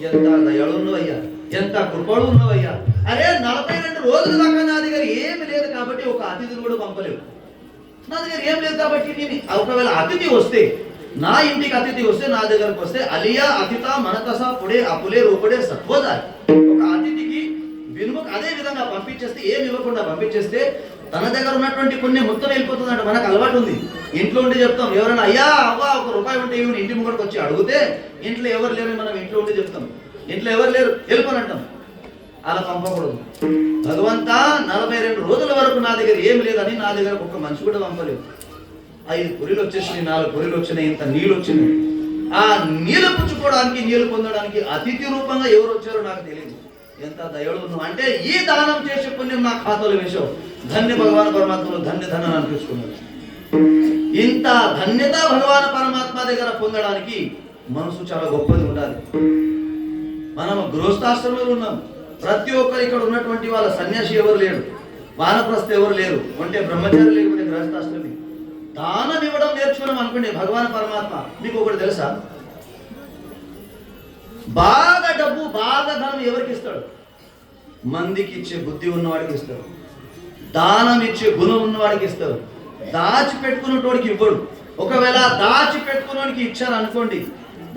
ఎంత దయాళు ఉన్నవయ్యా, ఎంత కృపడు ఉన్నవయ్యా. అరే 42 రోజుల దాకా నా దగ్గర ఏమి లేదు కాబట్టి ఒక అతిథిని కూడా పంపలేవు. నా దగ్గర ఏం లేదు కాబట్టి నేను ఒకవేళ అతిథి వస్తే, నా ఇంటికి అతిథి వస్తే, నా దగ్గరకు వస్తే అలియా అతిథ మనతస పుడే అపులే రూపడే సత్వదా. ఒక అతిథికి వినుముకు అదే విధంగా పంపించేస్తే, ఏమి ఇవ్వకుండా పంపించేస్తే తన దగ్గర ఉన్నటువంటి పుణ్యం మొత్తం వెళ్ళిపోతుందంట. మనకు అలవాటు ఉంది, ఇంట్లో ఉండి చెప్తాం. ఎవరైనా అయ్యా అవ్వ 1 రూపాయి ఉంటే ఇవ్వని ఇంటి ముంగడికి వచ్చి అడిగితే, ఇంట్లో ఎవరు లేరు మనం ఇంట్లో ఉండి చెప్తాం, ఇంట్లో ఎవరు లేరు వెళ్ళిపోని అంటాం. అలా పంపకూడదు. భగవంతా 42 రోజుల వరకు నా దగ్గర ఏమి లేదని నా దగ్గర ఒక్క మనిషి కూడా పంపలేదు. 5 పురీలు వచ్చేసినాయి, 4 పురీలు వచ్చినాయి, ఇంత నీళ్ళు వచ్చినాయి. ఆ నీళ్ళు పుచ్చుకోవడానికి, నీళ్ళు పొందడానికి అతిథి రూపంగా ఎవరు వచ్చారో నాకు తెలియదు. ఎంత దయడు ఉన్నావు అంటే, ఈ దానం చేసే పుణ్యం నా ఖాతాలో వేసావు, ధన్య భగవాన్ పరమాత్మలో ధన్య ధనాన్ని అనిపించుకున్నాడు. ఇంత ధన్యత భగవాన్ పరమాత్మ దగ్గర పొందడానికి మనసు చాలా గొప్పది ఉండాలి. మనం గృహస్థాశ్రమంలో ఉన్నాం. ప్రతి ఒక్కరు ఇక్కడ ఉన్నటువంటి వాళ్ళ సన్యాసి ఎవరు లేరు, వానప్రస్థ ఎవరు లేరు, అంటే బ్రహ్మచారి లేకపోతే గృహస్థాశ్రమి. దానం ఇవ్వడం నేర్చుకున్నాం అనుకోండి, భగవాన్ పరమాత్మ మీకు ఒకటి తెలుసా, బాగా డబ్బు, బాగా ధనం ఎవరికి ఇస్తాడు? మందికి ఇచ్చే బుద్ధి ఉన్నవాడికి ఇస్తాడు, దానం ఇచ్చే గుణం ఉన్నవాడికి ఇస్తాడు. దాచిపెట్టుకున్నటోడికి ఇవ్వడు. ఒకవేళ దాచిపెట్టుకున్నవాడికి ఇచ్చారు అనుకోండి,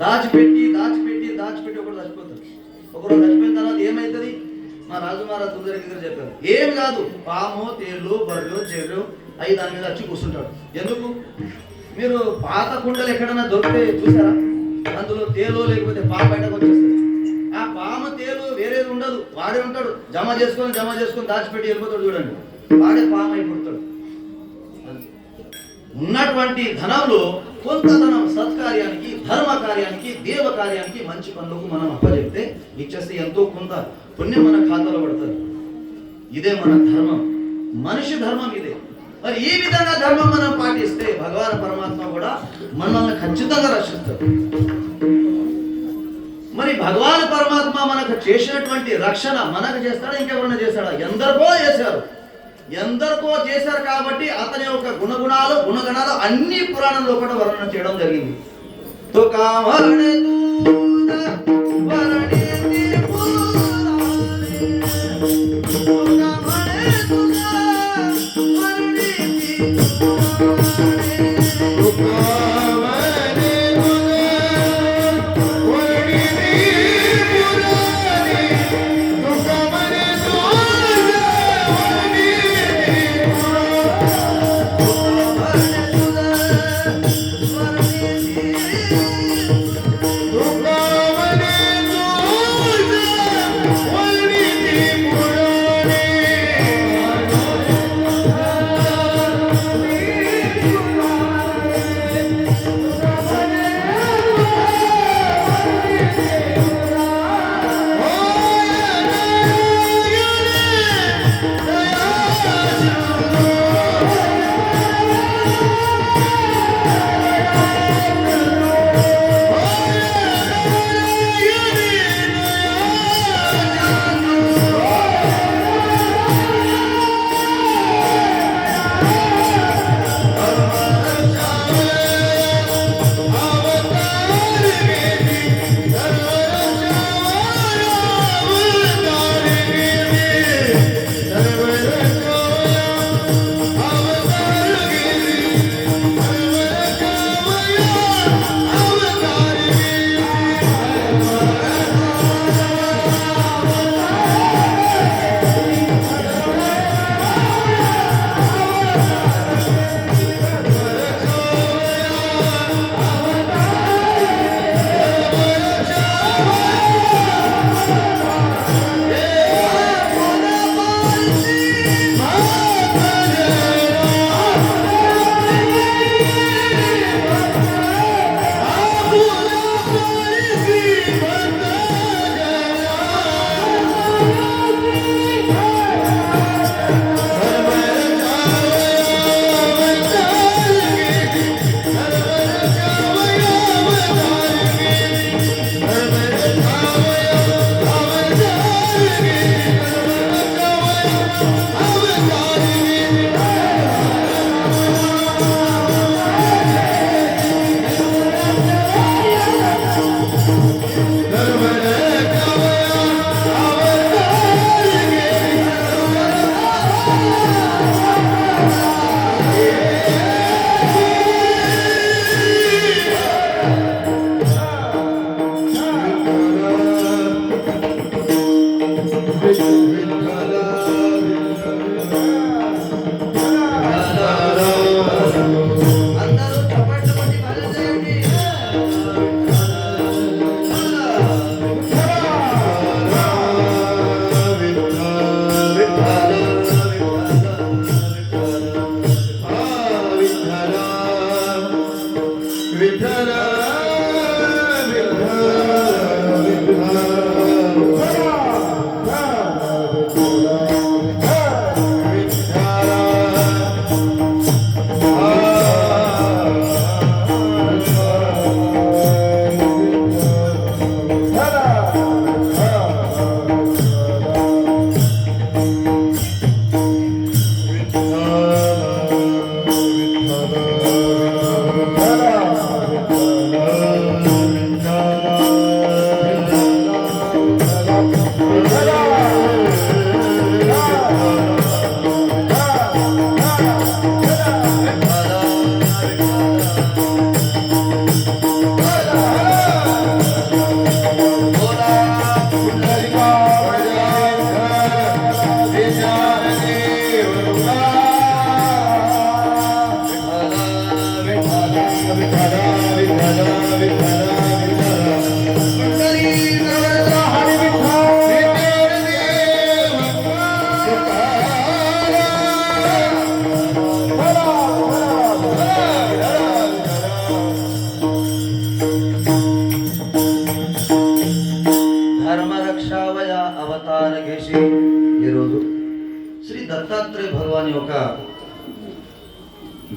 దాచిపెట్టి ఒకడు చచ్చిపోతాడు. ఒకరోజు చచ్చిపోయిన తర్వాత ఏమవుతుంది? మా రాజు మహారాజు సుందరి దగ్గర చెప్పారు, ఏం కాదు, పాము, తేళ్ళు, బర్రెలు, చెర్రు అవి దాని మీద వచ్చి కూర్చుంటాడు. ఎందుకు? మీరు పాత కుండలు ఎక్కడైనా దొరికితే చూసారా? అందులో తేలు లేకపోతే పాము బయటకు వచ్చేస్తుంది. ఆ పాము తేలు వేరేది ఉండదు, వాడే ఉంటాడు. జమ చేసుకొని దాచిపెట్టి వెళ్ళిపోతాడు. చూడండి, వాడే పాము అయిపోతాడు. ఉన్నటువంటి ధనంలో కొంత ధనం సత్కార్యానికి, ధర్మ కార్యానికి, దేవ కార్యానికి, మంచి పనులకు మనం అప్పచెప్తే ఇచ్చేస్తే ఎంతో కొంత పుణ్యం మన ఖాతాలో పడుతుంది. ఇదే మన ధర్మం, మనిషి ధర్మం ఇదే. మరి ఈ విధంగా ధర్మం మనం పాటిస్తే భగవాన్ పరమాత్మ కూడా మనల్ని ఖచ్చితంగా రక్షిస్తాడు. మరి భగవాన్ పరమాత్మ మనకు చేసినటువంటి రక్షణ మనకు చేస్తాడా, ఇంకెవరైనా చేస్తాడా? ఎందరికో చేశారు కాబట్టి అతని యొక్క గుణగణాలు అన్ని పురాణంలో కూడా వర్ణన చేయడం జరిగింది.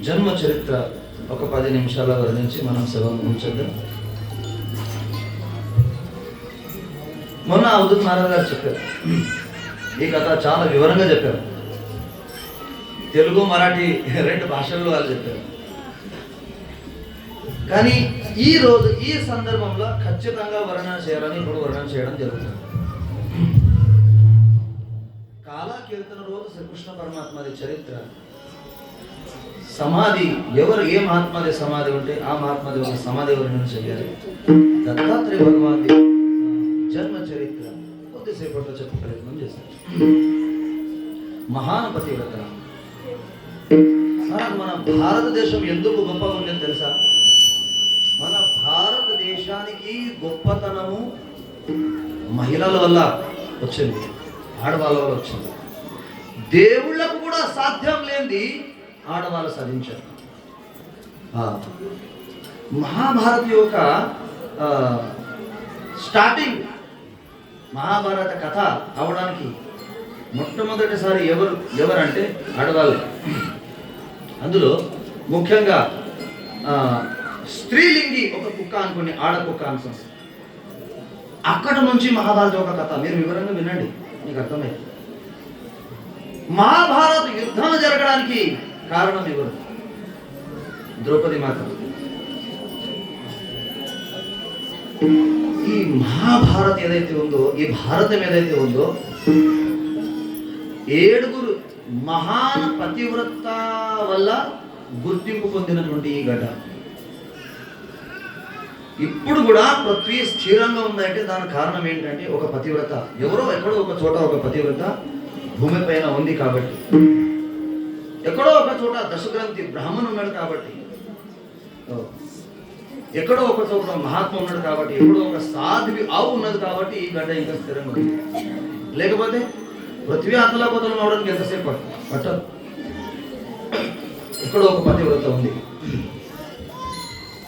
జన్మ చరిత్ర ఒక 10 నిమిషాల వర్ణించి మనం సభ ఉంచేద్దాం. మొన్న అవధూత్ మహారాజ్ గారు చెప్పారు, ఈ కథ చాలా వివరంగా చెప్పారు. తెలుగు మరాఠీ 2 భాషల్లో వాళ్ళు చెప్పారు. కానీ ఈ రోజు ఈ సందర్భంలో ఖచ్చితంగా వర్ణన చేయాలని ఇప్పుడు వర్ణన చేయడం జరుగుతుంది. కాలా కీర్తన రోజు శ్రీకృష్ణ పరమాత్మది చరిత్ర, సమాధి ఎవరు ఏ మహాత్మాది సమాధి ఉంటే ఆ మహాత్మాది ఒక సమాధి వర్ణన చేయాలి. దత్తాత్రేయ భగవాన్ జన్మ చరిత్ర కొద్దిసేపట్లో చెప్పే ప్రయత్నం చేశారు. మహాన్ పతివ్రత. మన భారతదేశం ఎందుకు గొప్పగా ఉందని తెలుసా? మన భారతదేశానికి గొప్పతనము మహిళల వల్ల వచ్చింది, ఆడవాళ్ళ వల్ల వచ్చింది. దేవుళ్ళకు కూడా సాధ్యం లేనిది ఆడవాళ్ళు సాధించారు. మహాభారత యొక్క స్టార్టింగ్, మహాభారత కథ అవడానికి మొట్టమొదటిసారి ఎవరంటే ఆడవాళ్ళు. అందులో ముఖ్యంగా స్త్రీలింగి ఒక కుక్క అనుకుని ఆడ కుక్క అనుకుని అక్కడ నుంచి మహాభారత ఒక కథ మీరు వివరంగా వినండి, మీకు అర్థమైంది. మహాభారత యుద్ధం జరగడానికి కారణం ఎవరు? ద్రౌపది మాత. ఈ మహాభారత్ ఏదైతే ఉందో, ఈ భారతం ఏదైతే ఉందో, 7 మహాన్ పతివ్రత వల్ల గుర్తింపు పొందినటువంటి ఈ ఘట. ఇప్పుడు కూడా పృథ్వీ స్థిరంగా ఉందంటే దానికి కారణం ఏంటంటే ఒక పతివ్రత, ఎవరో ఎక్కడో ఒక చోట ఒక పతివ్రత భూమి పైన ఉంది కాబట్టి, ఎక్కడో ఒక చోట దశగ్రంథి బ్రాహ్మణుడు ఉన్నాడు కాబట్టి, ఎక్కడో ఒక చోట మహాత్మ ఉన్నాడు కాబట్టి, ఎక్కడో ఒక సాధ్వి ఆవు ఉన్నది కాబట్టి ఈ గడ్డ ఇంకా స్థిరంగా ఉంది. లేకపోతే పృథ్వీ అతలాపతలం అవడానికి ఎంతసేపు పట్టదు. ఎక్కడో ఒక పతివ్రత ఉంది.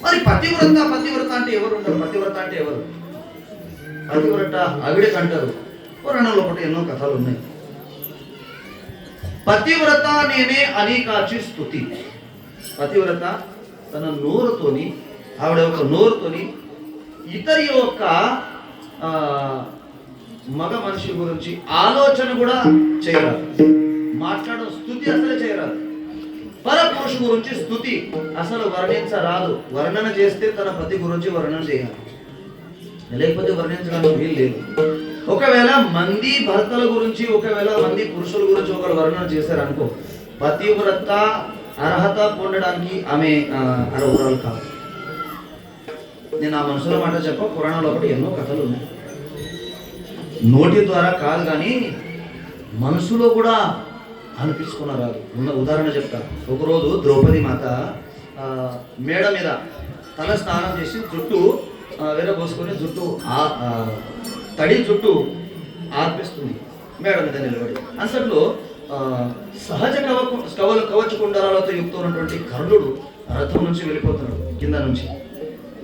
మరి పతివ్రత అంటే ఎవరు ఉంటారు? పతివ్రత అంటే ఎవరు? పతివ్రత ఆవిడకి అంటారు. పురాణంలో ఒకటి ఎన్నో కథలు ఉన్నాయి. పతివ్రత నేనే అనేకాచి స్తుతి. పతివ్రత తన నోరుతోని, ఆవిడ యొక్క నోరుతోని ఇతరి యొక్క మగ మనిషి గురించి ఆలోచన కూడా చేయరాదు, మాట్లాడడం స్తుతి అసలే చేయరాదు. పరపురుషు గురించి స్తుతి అసలు వర్ణించరాదు. వర్ణన చేస్తే తన పతి గురించి వర్ణన చేయాలి, లేకపోతే వర్ణించడానికి వీలు లేదు. ఒకవేళ మంది భర్తల గురించి, ఒకవేళ మంది పురుషుల గురించి ఒకరు వర్ణన చేశారనుకో, పతివ్రత అర్హత పొందడానికి ఆమె అర్హురాలు కాదు. నేను ఆ మనుషుల మాట చెప్ప, పురాణంలో ఒకటి ఎన్నో కథలు ఉన్నాయి. నోటి ద్వారా కాదు కానీ మనసులో కూడా అనిపించుకున్నారు. ఉన్న ఉదాహరణ చెప్తా. ఒకరోజు ద్రౌపది మాత మేడ మీద తల స్నానం చేసి జుట్టు విరబోసుకొని జుట్టు తడి జుట్టు ఆర్పిస్తుంది మేడ మీద నిలబడి. అంతట్లో సహజ కవచ కుండలాలతో యుక్తమైనటువంటి కర్ణుడు రథం నుంచి వెళ్ళిపోతున్నాడు. కింద నుంచి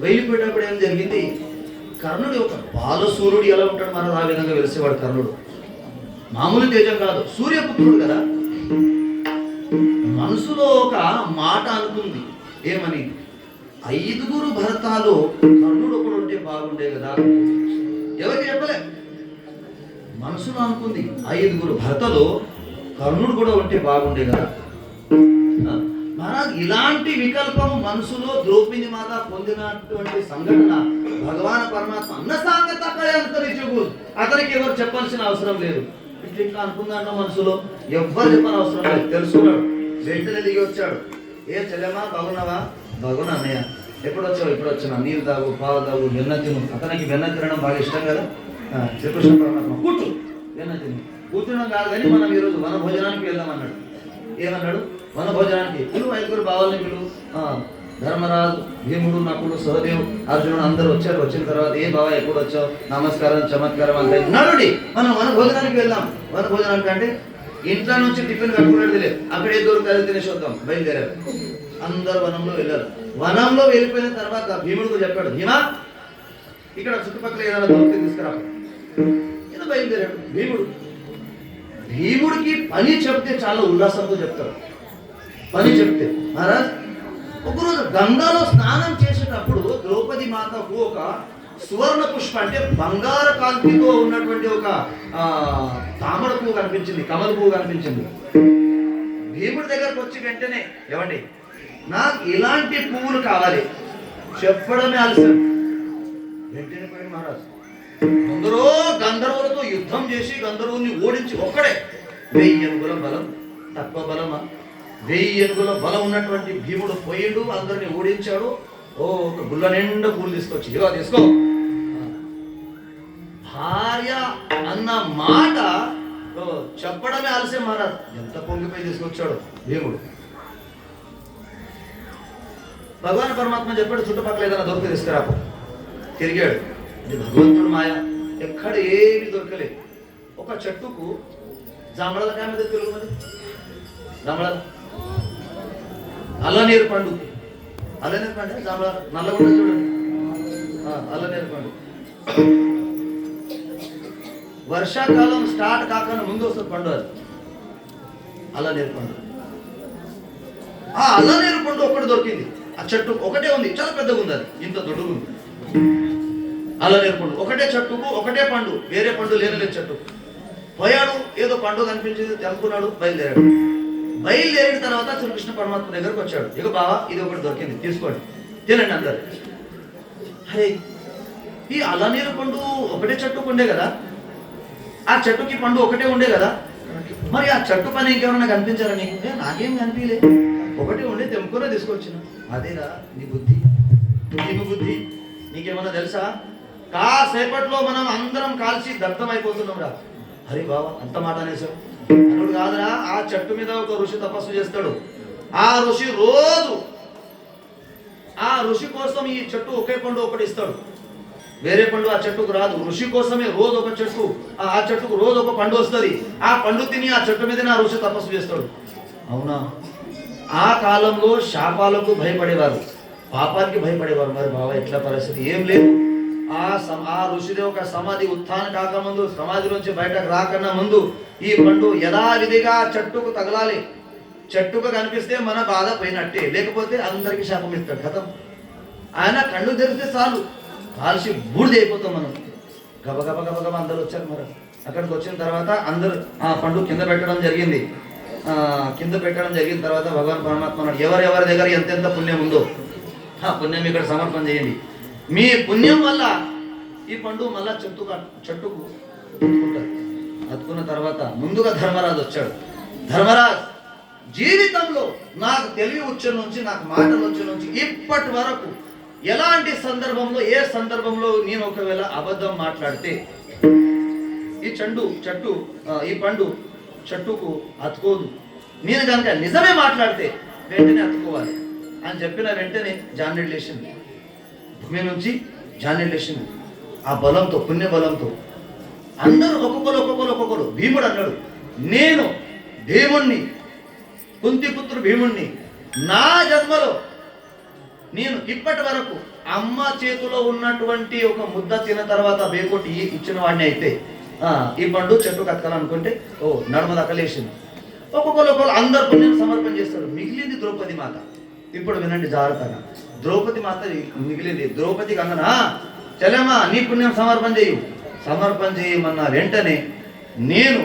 వెళ్ళిపోయేటప్పుడు ఏం జరిగింది? కర్ణుడు ఒక బాలసూర్యుడు ఎలా ఉంటాడు మన ఆ విధంగా వెలిసేవాడు కర్ణుడు. మామూలు తేజం కాదు, సూర్యపుత్రుడు కదా. మనసులో ఒక మాట అనుకుంది, ఏమని? 5 భరతాలు కర్ణుడు ఒకడు ఉంటే బాగుండే కదా. ఎవరికి చెప్పలే, మనసులో అనుకుంది 5 భరతలు కర్ణుడు కూడా ఉంటే బాగుండే కదా. మహారాజ్ ఇలాంటి వికల్పం మనసులో ద్రౌపది మాత పొందినటువంటి సంఘటన భగవాన్ పరమాత్మ అన్న సాంగత అక్కడే అంతరించు. అతనికి ఎవరు చెప్పాల్సిన అవసరం లేదు. ఇట్లా అనుకుందాంట మనసులో, ఎవ్వరు చెప్పని అవసరం లేదు. తెలుసుకున్నాడు, వెంటనే దిగి వచ్చాడు. ఏ చెల్లెమా బాగున్నావా? బాగున్నా అన్నయ్య. ఎప్పుడు వచ్చావు? ఇప్పుడు వచ్చినా. నీళ్ళు తాగు, పాలు తాగు, వెన్న తిను. అతనికి వెన్న తినడం బాగా ఇష్టం కదా. శ్రీకృష్ణ పరమాత్మ కూర్చు, వెన్న తిను. కూర్చున్నాం కాదు కానీ మనం ఈరోజు వన భోజనానికి వెళ్దాం అన్నాడు. ఏమన్నాడు? వన భోజనానికి పిలువు, 5 బావల్ని పిలువు. ధర్మరాజు, భీముడు, నకుడు, సహదేవ్, అర్జునుడు అందరూ వచ్చారు. వచ్చిన తర్వాత ఏ బావ ఎప్పుడు వచ్చావు? నమస్కారం, చమత్కారం అంటే నడుడి మనం వన భోజనానికి వెళ్దాం. వన భోజనానికి అంటే ఇంట్లో నుంచి టిఫిన్ కట్టుకునేది లేదు, అక్కడ ఏ దొరుకుతుంది తినేసి వద్దాం. బయలుదేరారు. అందరు వనంలో వెళ్ళారు. వనంలో వెళ్ళిపోయిన తర్వాత భీముడికి చెప్పాడు, భీమా ఇక్కడ చుట్టుపక్కల ఏదైనా దొరికితే తీసుకురా. ఈయన బయలుదేరాడు. భీముడికి పని చెప్తే చాలా ఉల్లాసంతో చెప్తారు. పని చెప్తే మహారాజ్ ఒకరోజు గంగాలో స్నానం చేసేటప్పుడు ద్రౌపది మాతకు ఒక సువర్ణ పుష్ప అంటే బంగార కాంతితో ఉన్నటువంటి ఒక తామర పువ్వు కనిపించింది, కమల పువ్వు కనిపించింది. భీముడి దగ్గరకు వచ్చి వెంటనే ఏమండి నాకు ఇలాంటి పువ్వులు కావాలి చెప్పడమే ఆలస్యం. వెంటనే పోయి మహారాజ్ అందరూ గంధర్వులతో యుద్ధం చేసి గంధర్వుని ఓడించి ఒక్కడే 1000 ఏనుగుల బలం, తక్కువ బలమా? 1000 ఏనుగుల బలం ఉన్నటువంటి భీముడు పోయిండు, అందరిని ఓడించాడు. ఒక గుల్ల నిండా పూలు తీసుకొచ్చి ఇగో తీసుకో. భార్య అన్న మాట చెప్పడమే ఆలస్యం మహారాజ్. ఎంత పొంగిపోయి తీసుకొచ్చాడు భీముడు. భగవాన్ పరమాత్మ చెప్పాడు చుట్టుపక్కల ఏదైనా దొరికి తీసుకురాపో. తిరిగాడు, ఇది భగవంతుడు మాయ. ఎక్కడ ఏమి దొరకలేదు. ఒక చెట్టుకు జామడల కాయ మీద తెలుగు మరి జామడల అల్లనీరు పండు, అల్లనీరు పండు జామడల నల్లగొండ చూడండి, అల్లనీరు పండు. వర్షాకాలం స్టార్ట్ కాకుండా ముందు వస్తుంది పండు, అది అల్లనీరు పండు. ఆ అల్లనీరు పండు ఒకటి దొరికింది. ఆ చెట్టు ఒకటే ఉంది, చాలా పెద్దగా ఉంది, అది ఇంత దొడ్డుగా ఉంది. అల్లనీరు పండు ఒకటే చెట్టుకు ఒకటే పండు, వేరే పండు లేనలేదు చెట్టు. పోయాడు, ఏదో పండు కనిపించింది తెంపుకున్నాడు, బయలుదేరాడు. బయలుదేరిన తర్వాత శ్రీకృష్ణ పరమాత్మ దగ్గరకు వచ్చాడు. ఇక బావా ఇది ఒకటి దొరికింది, తీసుకోండి, తినండి అందరు. అరే ఈ అల్లనీరు పండు ఒకటే చెట్టుకు ఉండే కదా, ఆ చెట్టుకి పండు ఒకటే ఉండే కదా, మరి ఆ చెట్టు పని ఇంకెవరన్నా కనిపించారా నీకు? నాకేం కనిపించలే, ఒకటి ఉండే తెంపుకునే తీసుకొచ్చిన. అదేరా నీ బుద్ధి, నీ బుద్ధి. నీకేమన్నా తెలుసా? కాసేపట్లో మనం అందరం కాల్చి దగ్ధం అయిపోతున్నాం రా. హరి బాబా అంత మాట అనేసావు అనుడు కాదురా. ఆ చెట్టు మీద ఒక ఋషి తపస్సు చేస్తాడు. ఆ ఋషి రోజు ఆ ఋషి కోసం ఈ చెట్టు ఒకే పండు ఒకటి ఇస్తాడు, వేరే పండు ఆ చెట్టుకు రాదు. ఋషి కోసమే రోజు ఒక చెట్టు, ఆ చెట్టుకు రోజు ఒక పండు వస్తుంది. ఆ పండు తిని ఆ చెట్టు మీదనే ఆ ఋషి తపస్సు చేస్తాడు. అవునా? ఆ కాలంలో శాపాలకు భయపడేవారు, పాపానికి భయపడేవారు. మరి బాబా ఎట్లా పరిస్థితి? ఏం లేదు. ఆ ఋషిది ఒక సమాధి ఉత్థానం కాకముందు, సమాధి నుంచి బయటకు రాకన్నా ముందు ఈ పండు యథావిధిగా చెట్టుకు తగలాలి. చెట్టుకు కనిపిస్తే మన బాధ పోయినట్టే, లేకపోతే అందరికి శాపం ఇస్తాడు. కథం. ఆయన కళ్ళు తెరిస్తే చాలు కాల్చి బూడిద అయిపోతాం మనం. గబగబ గబగబ అందరూ వచ్చారు. మరి అక్కడికి వచ్చిన తర్వాత అందరూ ఆ పండు కింద పెట్టడం జరిగింది. కింద పెట్టడం జరిగిన తర్వాత భగవాన్ పరమాత్మ అన్నాడు, ఎవరెవరి దగ్గర ఎంతెంత పుణ్యం ఉందో ఆ పుణ్యం ఇక్కడ సమర్పణ చేయండి. మీ పుణ్యం వల్ల ఈ పండు మళ్ళా చెట్టుకు అతుక్కుంటారు. అతుకున్న తర్వాత ముందుగా ధర్మరాజు వచ్చాడు. ధర్మరాజు జీవితంలో నాకు తెలివి వచ్చే నుంచి, నాకు మాటలు వచ్చే నుంచి ఇప్పటి వరకు ఎలాంటి సందర్భంలో, ఏ సందర్భంలో నేను ఒకవేళ అబద్ధం మాట్లాడితే ఈ పండు చెట్టుకు అతుకోదు. నేను కనుక నిజమే మాట్లాడితే వెంటనే అతుకోవాలి అని చెప్పిన వెంటనే జానెడ్ లేచింది. భూమి నుంచి జానెడ్ లేచింది. ఆ బలంతో, పుణ్య బలంతో అందరూ ఒక్కొక్కరు. భీముడు అన్నాడు, నేను భీముణ్ణి, కుంతిపుత్రుడు భీముణ్ణి. నా జన్మలో నేను ఇప్పటి వరకు అమ్మ చేతిలో ఉన్నటువంటి ఒక ముద్ద తిన్న తర్వాత బేకొట్టి ఇచ్చిన వాడిని అయితే ఈ పండు చెట్టు కతకాలనుకుంటే నడుమ దక్కలేసింది. ఒక్కొక్కరు అందరు పుణ్యం సమర్పణ చేస్తాడు. మిగిలింది ద్రౌపది మాత. ఇప్పుడు వినండి జాగ్రత్తగా. ద్రౌపది మాత మిగిలింది. ద్రౌపదికి అన్ననా, చెల్లెమ్మా నీ పుణ్యం సమర్పణ చేయమన్న వెంటనే నేను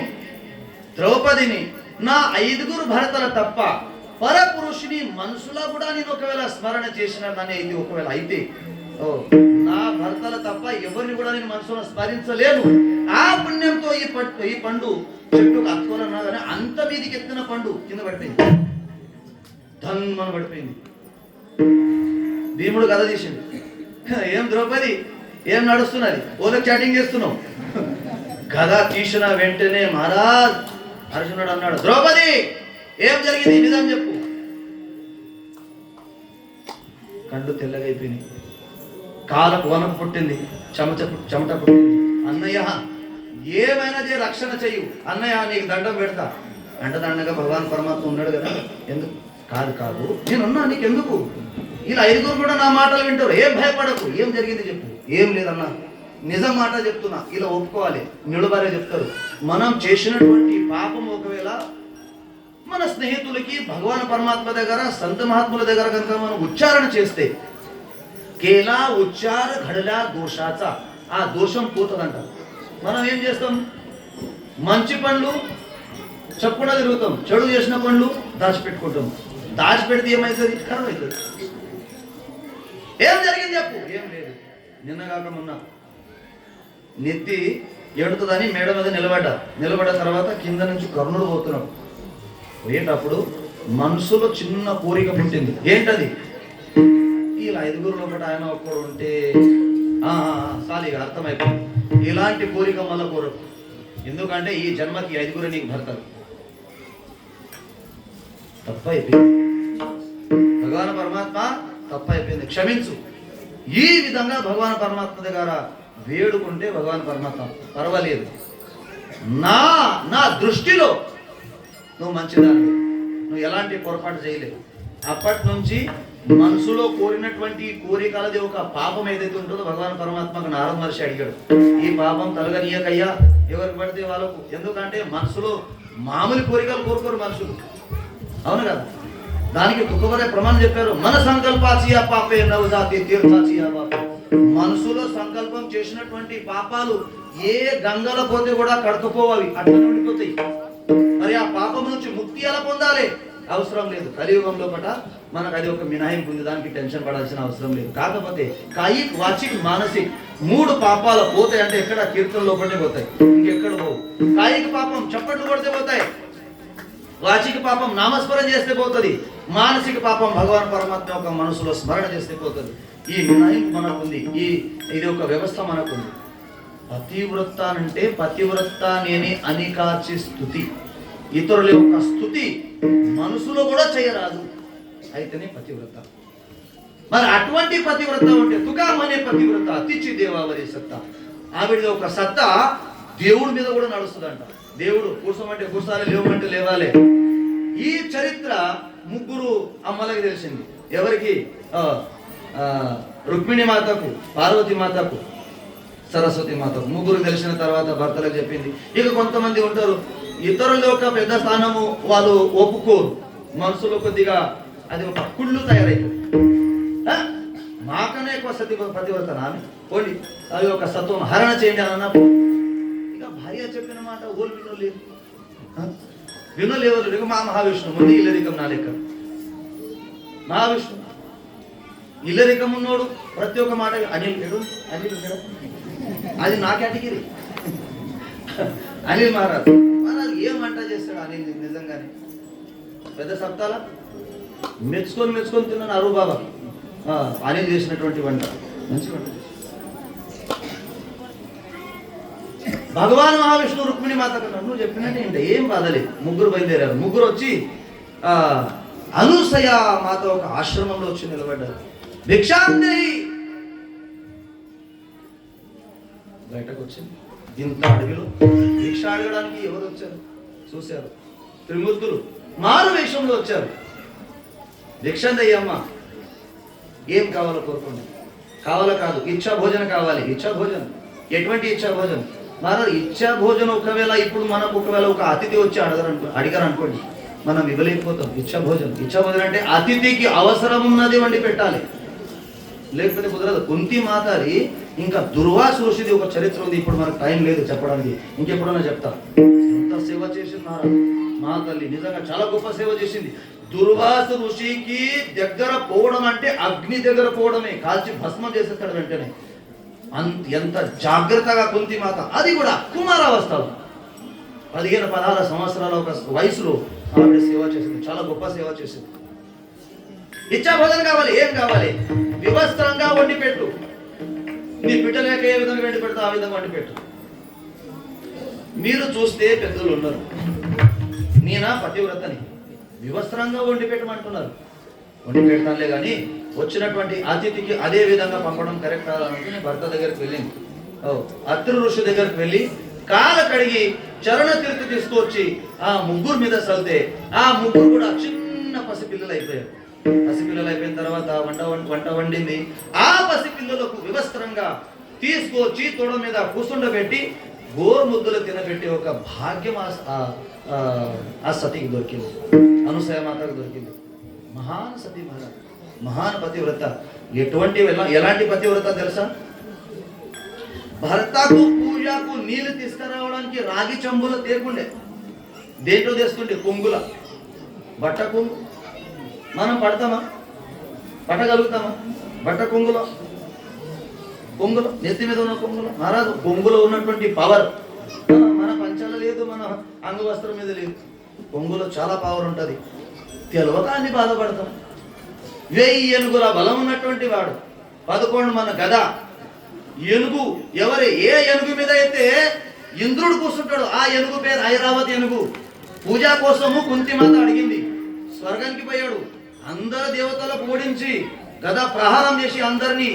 ద్రౌపదిని నా 5 భర్తల తప్ప పరపురుషుని మనసులో కూడా నేను ఒకవేళ స్మరణ చేసిన దాన్ని అయితే ఒకవేళ అయితే నా భర్తల తప్ప ఎవరిని కూడా నేను మనసులో స్మరించలేను. ఆ పుణ్యంతో ఈ పండు చెట్టుకు అతుకోనన్నా కానీ అంత మీదికి ఎత్తిన పండు కింద పడిపోయింది, ధన్మన పడిపోయింది. భీముడు కథ తీసింది. ఏం ద్రౌపది ఏం నడుస్తున్నది, ఓలకు చాటింగ్ చేస్తున్నావు. కథ తీసిన వెంటనే మహారాజ్ అర్జునుడు అన్నాడు, ద్రౌపది ఏం జరిగింది నిజం చెప్పు. కళ్ళు తెల్లగైపోయింది, కాలకు వనకు పుట్టింది, చెమట పుట్టింది. అన్నయ్య ఏమైనా రక్షణ చెయ్యు, అన్నయ్య నీకు దండం పెడతా. అండదండగా భగవాన్ పరమాత్మ ఉన్నాడు కదా. ఎందుకు కాదు నేనున్నా, నీకెందుకు? ఇలా 5 కూడా నా మాటలు వింటారు. ఏం భయపడకు, ఏం జరిగింది చెప్పు. ఏం లేదన్నా, నిజం మాట చెప్తున్నా. ఇలా ఒప్పుకోవాలి, నిలబడే చెప్తారు. మనం చేసినటువంటి పాపం ఒకవేళ మన స్నేహితులకి భగవాన్ పరమాత్మ దగ్గర సంత మహాత్ముల దగ్గర కనుక మనం ఉచ్చారణ చేస్తే కేలా ఉచ్చార ఘడలా దోషాचा ఆ దోషం పోతుందంట. మనం ఏం చేస్తాం, మంచి పనులు చెప్పుకుండా తిరుగుతాం, చెడు చేసిన పనులు దాచిపెట్టుకుంటాం. దాచిపెడితే ఏమవుతుంది, ఖరాబ్ అవుతుంది. ఏం జరిగింది చెప్పు, ఏం లేదు. నిన్నగాక మొన్న నెత్తి ఎడుతుందని మేడ మీద నిలబడ్డ తర్వాత కింద నుంచి కర్ణుడు పోతున్నాడు. పోయేటప్పుడు మనసులో చిన్న కోరిక పుట్టింది. ఏంటది, ఇలా 5 ఒకటి ఆయన ఒక్కడు ఉంటే చాలు, ఇక అర్థమైపోయింది. ఇలాంటి కోరిక మళ్ళీ కోరకు. ఎందుకంటే ఈ జన్మకి 5 నీకు భర్తలు. తప్పైపోయింది, భగవాన్ పరమాత్మ తప్పైపోయింది, క్షమించు. ఈ విధంగా భగవాన్ పరమాత్మ దగ్గర వేడుకుంటే భగవాన్ పరమాత్మ పర్వాలేదు, నా దృష్టిలో నువ్వు మంచిదాన్ని, నువ్వు ఎలాంటి పొరపాటు చేయలేవు. అప్పటి నుంచి మనసులో కోరినటువంటి కోరికలది ఒక పాపం ఏదైతే ఉంటుందో భగవాన్ పరమాత్మకు నారద మహర్షి అడిగాడు, ఈ పాపం తొలగనీయకయ్యా ఎవరికి పడితే వాళ్ళకు. ఎందుకంటే మనసులో మామూలు కోరికలు కోరుకోరు మనుషులు, అవును కదా. దానికి తుక్కవరే ప్రమాణం చెప్పారు, మన సంకల్పాచియా పాపే నవజాతి తీర్థాచియా పాపే. మనసులో సంకల్పం చేసినటువంటి పాపాలు ఏ గంగలో పోతే కూడా కడుకుపోవాలి, అట్లా ఉండిపోతాయి. మరి ఆ పాపం నుంచి ముక్తి ఎలా పొందాలి, అవసరం లేదు. కలియుగంలో పట మనకు అది ఒక మినహాయింపు ఉంది, దానికి టెన్షన్ పడాల్సిన అవసరం లేదు. కాకపోతే కాయిక్ వాచిక్ మానసిక్ 3 పాపాలు పోతాయి. అంటే ఎక్కడ, కీర్తన లోపలనే పోతాయి, ఇంకెక్కడ పోవు. కాయిక పాపం చప్పట్లు కొడితే పోతాయి, వాచిక పాపం నామస్మరణ చేస్తే పోతుంది, మానసిక పాపం భగవాన్ పరమాత్మ యొక్క మనసులో స్మరణ చేస్తే పోతుంది. ఈ మినహాయింపు మనకుంది, ఇది ఒక వ్యవస్థ మనకుంది. పతివ్రత అంటే పతివ్రత నేనే అనికాచి స్తుతి, ఇతరుల యొక్క స్తుతి మనసులో కూడా చేయరాదు, అయితేనే పతివ్రత. మరి అటువంటి పతివ్రత ఉంటే తుకామనే పతివ్రత అతిచి దేవావరి సత్తా. ఆవిడ ఒక సత్తా దేవుడి మీద కూడా నడుస్తుందంట. దేవుడు కూర్చోమంటే కూర్చోాలి, లేవమంటే లేవాలి. ఈ చరిత్ర 3 అమ్మలకి తెలిసింది. ఎవరికి, రుక్మిణి మాతకు, పార్వతి మాతకు, సరస్వతి మాతకు. 3 తెలిసిన తర్వాత భర్తలకు చెప్పింది. ఇక కొంతమంది ఉంటారు, ఇతరుల యొక్క పెద్ద స్థానము వాళ్ళు ఒప్పుకోరు, మనసులో కొద్దిగా అది ఒక కుళ్ళు తయారైతుంది. మాకనే ఎక్కువ పతివ్రత నాని పోండి, అది ఒక సత్వం హరణ చేయండి అని అన్నప్పుడు ఇక భార్య చెప్పిన మాట ఓలు వినలేవు. ఇక మా మహావిష్ణు ముందు ఇల్లరికం నా లెక్క. మహావిష్ణు ఇల్లరికం ఉన్నోడు ప్రతి ఒక్క మాట అనిల్ అది నా కేటగిరీ. అనిల్ మహారాజ్ ఏం వంట చేస్తాడు అనిల్ నిజంగానే పెద్ద సప్తాల మెచ్చుకొని తిన్నాను అరువు బాబా. అనిల్ చేసినటువంటి వంట మంచి వంట. భగవాన్ మహావిష్ణువు రుక్మిణి మాత కన్నా నువ్వు చెప్పినట్టు ఏంటి, ఏం బాధలేదు. 3 బయలుదేరారు. 3 వచ్చి అనూసయ మాత ఒక ఆశ్రమంలో వచ్చి నిలబడ్డారు. భిక్షాందేహి బయటకు వచ్చింది. ఇంత అడవిలో భిక్ష అడగడానికి ఎవరు వచ్చారు చూశారు, త్రిమూర్తులు మారు వేషంలో వచ్చారు. భిక్షాందేయమ్మ ఏం కావాలో కోరుకోండి. కావాలో కాదు, ఇచ్చా భోజనం కావాలి. ఇచ్చా భోజనం ఎటువంటి ఇచ్చా భోజనం? మరి ఇచ్చా భోజనం ఒకవేళ ఇప్పుడు మనకు ఒకవేళ ఒక అతిథి వచ్చి అడిగారు అనుకోండి, మనం ఇవ్వలేకపోతాం. ఇచ్చా భోజనం అంటే అతిథికి అవసరం ఉన్నది వండి పెట్టాలి, లేకపోతే కుదరదు. కుంతి మాతారి ఇంకా దుర్వాస ఋషిది ఒక చరిత్ర ఉంది. ఇప్పుడు మనకు టైం లేదు చెప్పడానికి, ఇంకెప్పుడన్నా చెప్తా. ఎంత సేవ చేసింది మా తల్లి, నిజంగా చాలా గొప్ప సేవ చేసింది. దుర్వాస ఋషికి దగ్గర పోవడం అంటే అగ్ని దగ్గర పోవడమే, కాల్చి భస్మం చేసేస్తాడు వెంటనే. ఎంత జాగ్రత్తగా కుంతి మాత, అది కూడా కుమారావస్థలో 15-16 సంవత్సరాల ఒక వయసులో ఆవిడ సేవ చేసింది, చాలా గొప్ప సేవ చేసింది. ఇచ్చా భోజనం కావాలి, ఏం కావాలి? వివస్త్రంగా వండి పెట్టు. నీ బిడ్డలేక ఏ విధంగా వండి పెడతా ఆ విధంగా వండి పెట్టు. మీరు చూస్తే పెద్దలు ఉన్నారు, నేనా పతివ్రతని, వివస్త్రంగా వండి పెట్టమంటున్నారు. వండి పెడతానులే కానీ వచ్చినటువంటి అతిథికి అదే విధంగా పంపడం కరెక్ట్ కాదనుకుని భర్త దగ్గరికి వెళ్ళింది. అత్రి ఋషి దగ్గరికి వెళ్ళి కాళ్ళ కడిగి చరణ తీర్థి తీసుకొచ్చి ఆ 3 మీద చల్లితే ఆ 3 కూడా చిన్న పసిపిల్లలు అయిపోయారు. పసిపిల్లలు అయిపోయిన తర్వాత వంట వండింది. ఆ పసిపిల్లలకు వివస్త్రంగా తీసుకొచ్చి తొడ మీద కూర్చుండబెట్టి గోరుముద్దలు తినబెట్టే ఒక భాగ్యం ఆ సతికి దొరికింది, అనసూయ మాతకు దొరికింది. మహాన్ సతీ మహారాజ్, మహాన్ పతివ్రత. ఎలాంటి పతివ్రత తెలుసా? భర్తకు పూజకు నీళ్లు తీసుకురావడానికి రాగి చెంబులో తేకుండే, దేంట్లో తెస్తుండే? కొంగుల, బట్ట కొంగు. మనం పడతామా? పట్టగలుగుతామా? బట్ట కొంగులో నెత్తి మీద ఉన్న కొంగులో. మహారాజు కొంగులో ఉన్నటువంటి పవర్ మన పంచాల లేదు, మన అంగవస్త్రం మీద లేదు. కొంగులో చాలా పవర్ ఉంటుంది. తెలియక అన్ని బాధపడతాం. 1000 ఏనుగుల బలం ఉన్నటువంటి వాడు. 11 మన గద. ఏనుగు ఏ ఏనుగు మీద అయితే ఇంద్రుడు కూర్చుంటాడు, ఆ ఏనుగు పేరు ఐరావతి ఏనుగు. పూజ కోసము కుంతిమాత అడిగింది, స్వర్గానికి పోయాడు. అందరు దేవతలకు ఓడించి గద ప్రహారం చేసి అందరినీ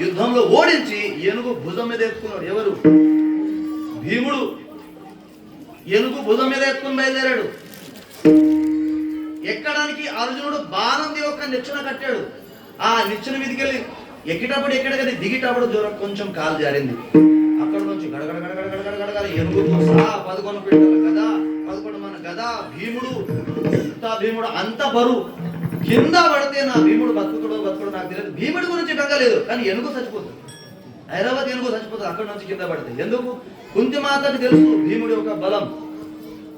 యుద్ధంలో ఓడించి ఏనుగు భుజం మీద ఎత్తుకున్నాడు. ఎవరు? భీముడు. ఏనుగు భుజం మీద ఎత్తుకుని బయలుదేరాడు. ఎక్కడానికి అర్జునుడు బాణం ఒక నిచ్చెన కట్టాడు. ఆ నిచ్చెన మీదకి వెళ్ళి ఎక్కేటప్పుడు ఎక్కడికది దిగేటప్పుడు దూరం కొంచెం కాలు జారింది. అక్కడ నుంచి గడగడ ఏనుగుతో సహా 11 పెట్టారు కదా, 11 మన గదా. భీముడు అంత బరువు. కింద పడితే నా భీముడు బతుకుతాడో నాకు తెలియదు. భీముడి గురించి బెంగలేదు, కానీ ఏనుగు చచ్చిపోతుంది. ఐరావతి ఏనుగు చచ్చిపోతుంది అక్కడ నుంచి కింద పడితే. ఎందుకు? కుంతిమాతకి తెలుసు భీముడి యొక్క బలం.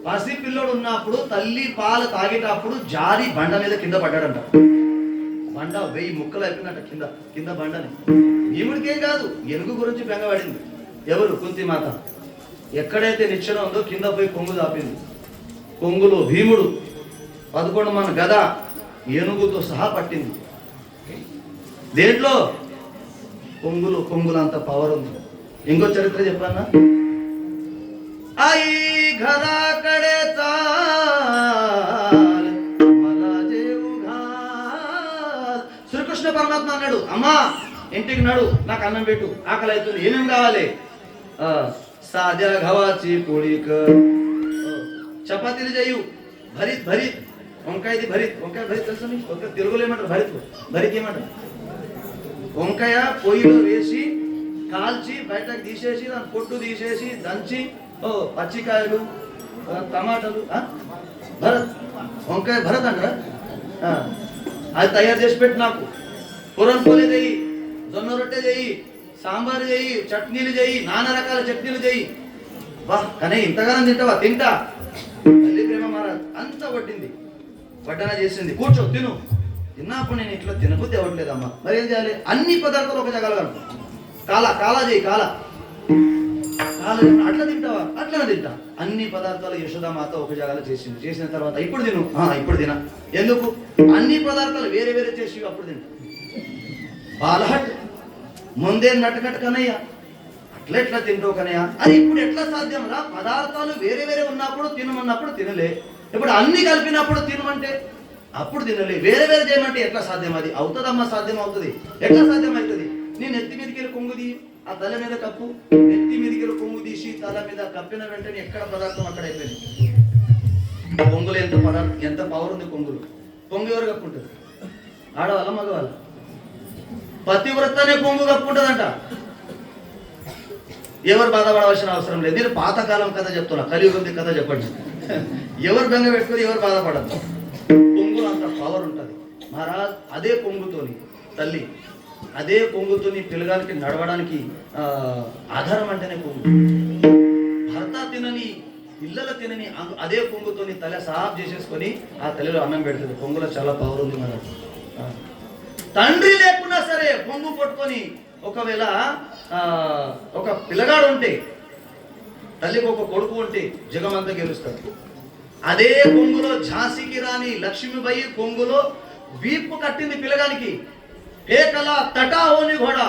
పసి పిల్లడు ఉన్నప్పుడు తల్లి పాలు తాగేటప్పుడు జారి బండ మీద కింద పడ్డాడంట. బండ 1000 ముక్కలు అయిపోయిందంట కింద బండని. భీముడికేం కాదు, ఏనుగు గురించి బెంగపడింది. ఎవరు? కుంతిమాత. ఎక్కడైతే నిచ్చెన ఉందో కింద పోయి కొంగు దాపింది. కొంగులో భీముడు, 11 మన గద ఏనుగుతో సహా పట్టింది. దేంట్లో? కొంగులు అంత పవర్ ఉంది. ఇంకో చరిత్ర చెప్పన్నా. आई घराकडे चाल मला जेऊ घाल. శ్రీకృష్ణ పరమాత్మ అన్నాడు, అమ్మా ఇంటికి నడు, నాకు అన్నం పెట్టు, ఆకలి అవుతుంది. ఏమేమి కావాలి? సాధ్య గవ్हाची पोळी कर, చపాతీలు చేయు, భరిత్ వంకాయ భరిత్ తెలుసా మీకు? వంకాయ తెలుగులో ఏమంటారు? భరిత్ ఏమంటారు? వంకాయ పొయ్యిలో వేసి కాల్చి బయటకు తీసేసి దాని పొట్టు తీసేసి దంచి పచ్చికాయలు టమాటాలు వంకాయ భరత్ అంటారా? అది తయారు చేసి పెట్టి నాకు. పురంపోలి చేయి, జొన్న రొట్టె చేయి, సాంబార్ చేయి, చట్నీలు చేయి, నానా రకాల చట్నీలు చేయి. వా కానీ ఇంతగానం తింటావా? తింటా. తల్లి ప్రేమ మహారాజ్ అంత వడ్డింది, వడ్డన చేసింది. కూర్చో తిను. తిన్నప్పుడు నేను ఇట్లా తినబుద్ధి అవ్వట్లేదమ్మా, మరి ఏం చేయాలి? అన్ని పదార్థాలు ఒక జగలగలను. కాలా చేయి, కాలా అట్లా తింటావా? అట్లనే తింటా. అన్ని పదార్థాలు యశోదామాత ఒక జాగాలో చేసింది. చేసిన తర్వాత ఇప్పుడు తిను, ఇప్పుడు తిన. ఎందుకు? అన్ని పదార్థాలు వేరే చేసి అప్పుడు తింటా. బాలహట్ ముందే నటకట్ కనయ్య, అట్లా తింటావు కనయ్య. అది ఇప్పుడు ఎట్లా సాధ్యం రా? పదార్థాలు వేరే ఉన్నప్పుడు తినమన్నప్పుడు తినలే, ఇప్పుడు అన్ని కలిపినప్పుడు తినమంటే అప్పుడు తినలే. వేరే చేయమంటే ఎట్లా సాధ్యం? అది అవుతుందమ్మా, సాధ్యం అవుతుంది. ఎట్లా సాధ్యం అవుతుంది? నేను నెత్తి మీదకి వెళ్ళి కొంగుది, ఆ తల మీద కప్పు, నెత్తి మీదకి వెళ్ళి కొంగు తీసి తల మీద కప్పిన వెంటనే ఎక్కడ పదార్థం అక్కడ అయిపోయింది. కొంగులు ఎంత పవర్ ఉంది కొంగులు. కొంగు ఎవరు కప్పుకుంటుంది? ఆడవాళ్ళ మగవాళ్ళ? పతివ్రతనే కొంగు కప్పుకుంటుందంట. ఎవరు బాధపడవలసిన అవసరం లేదు. నేను పాతకాలం కథ చెప్తున్నా, కలియుగం కథ చెప్పండి. ఎవరు బెంగ పెట్టుకొని ఎవరు బాధపడద్దు. కొంగులు అంత పవర్ ఉంటుంది మహారాజ్. అదే కొంగుతోని తల్లి, అదే కొంగుతోని పిల్లగానికి నడవడానికి ఆధారం అంటేనే కొంగు. భర్త తినని, పిల్లలు తినని అదే కొంగుతోని తల సాఫ్ చేసేసుకొని ఆ తల్లిలో అన్నం పెడుతుంది. కొంగులో చాలా పవర్ ఉంది మహారాజ్. తండ్రి లేకున్నా సరే కొంగు పట్టుకొని, ఒకవేళ ఒక పిల్లగాడు ఉంటే, తల్లికి ఒక కొడుకు ఉంటే జగమంతా గెలుస్తాడు. అదే కొంగులో ఝాన్సీకి రాణి లక్ష్మీబాయి కొంగులో వీపు కట్టింది పిల్లగానికి. ఏకలా తటా హోని ఘోడ,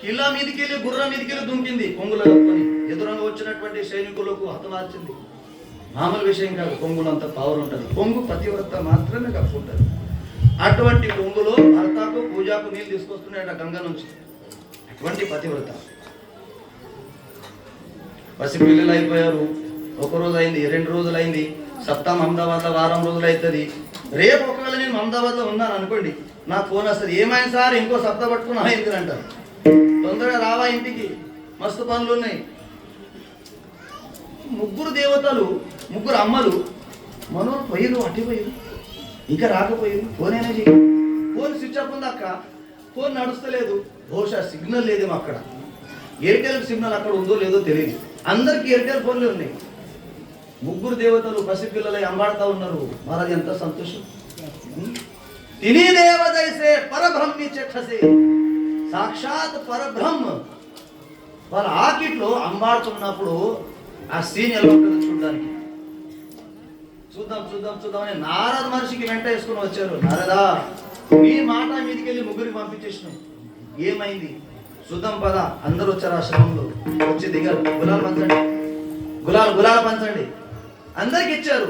కిల్లా మీదికెళ్ళి గుర్రం మీదికెళ్ళి దుంకింది కొంగులో కప్పుకొని. ఎదురంగా వచ్చినటువంటి సైనికులకు హతమార్చింది. మామూలు విషయం కాదు. కొంగులో అంత పవర్ ఉంటుంది. కొంగు పతివ్రత మాత్రమే కప్పుకుంటుంది. అటువంటి కొంగులో భర్తకు పూజకు నీళ్ళు తీసుకొస్తున్నాయట గంగ నుంచి. అటువంటి పతివ్రత. పసిపిల్లలు అయిపోయారు. 1 రోజు అయింది, 2 రోజులు అయింది. సప్తాం అహ్మదాబాద్లో వారం రోజులు అవుతుంది. రేపు ఒకవేళ నేను అహ్మదాబాద్లో ఉన్నాను అనుకోండి, నా ఫోన్ వస్తుంది. ఏమైంది సార్, ఇంకో సప్తా పట్టుకుని అయింది అంటారు. తొందరగా రావా ఇంటికి, మస్తు పనులు ఉన్నాయి. ముగ్గురు దేవతలు, ముగ్గురు అమ్మలు మనోరు పోయిరు, అట్టి పోయిరు, ఇంకా రాకపోయారు. ఫోన్ అయినా చేయి, ఫోన్ స్విచ్ ఆఫ్ ఉంది అక్క, ఫోన్ నడుస్తలేదు, బహుశా సిగ్నల్ లేదేమో అక్కడ. ఎయిర్టెల్ సిగ్నల్ అక్కడ ఉందో లేదో తెలియదు. అందరికి ఎయిర్టెల్ ఫోన్లు ఉన్నాయి. ముగ్గురు దేవతలు పసిపిల్లలై అంబాడుతూ ఉన్నారు. మహారాజ్ ఎంత సంతోషం. తిని దేవదైసే పరబ్రహ్మి చక్షసే, సాక్షాత్ పరబ్రహ్మ వాళ్ళ ఆకిట్లో అంబాడుతున్నప్పుడు ఆ సీన్ ఎలా ఉంటుందో చూడడానికి. చూద్దాం చూద్దాం చూద్దాం అని నారద మహర్షికి వెంట వేసుకుని వచ్చారు. నారదా, మీ మాట మీదకి వెళ్ళి ముగ్గురికి పంపించేసినాం, ఏమైంది చూద్దాం పద. అందరూ వచ్చారు ఆశ్రమంలో. వచ్చి దిగారు. గులాలు పంచండి, గులాలు పంచండి. అందరికి ఇచ్చారు.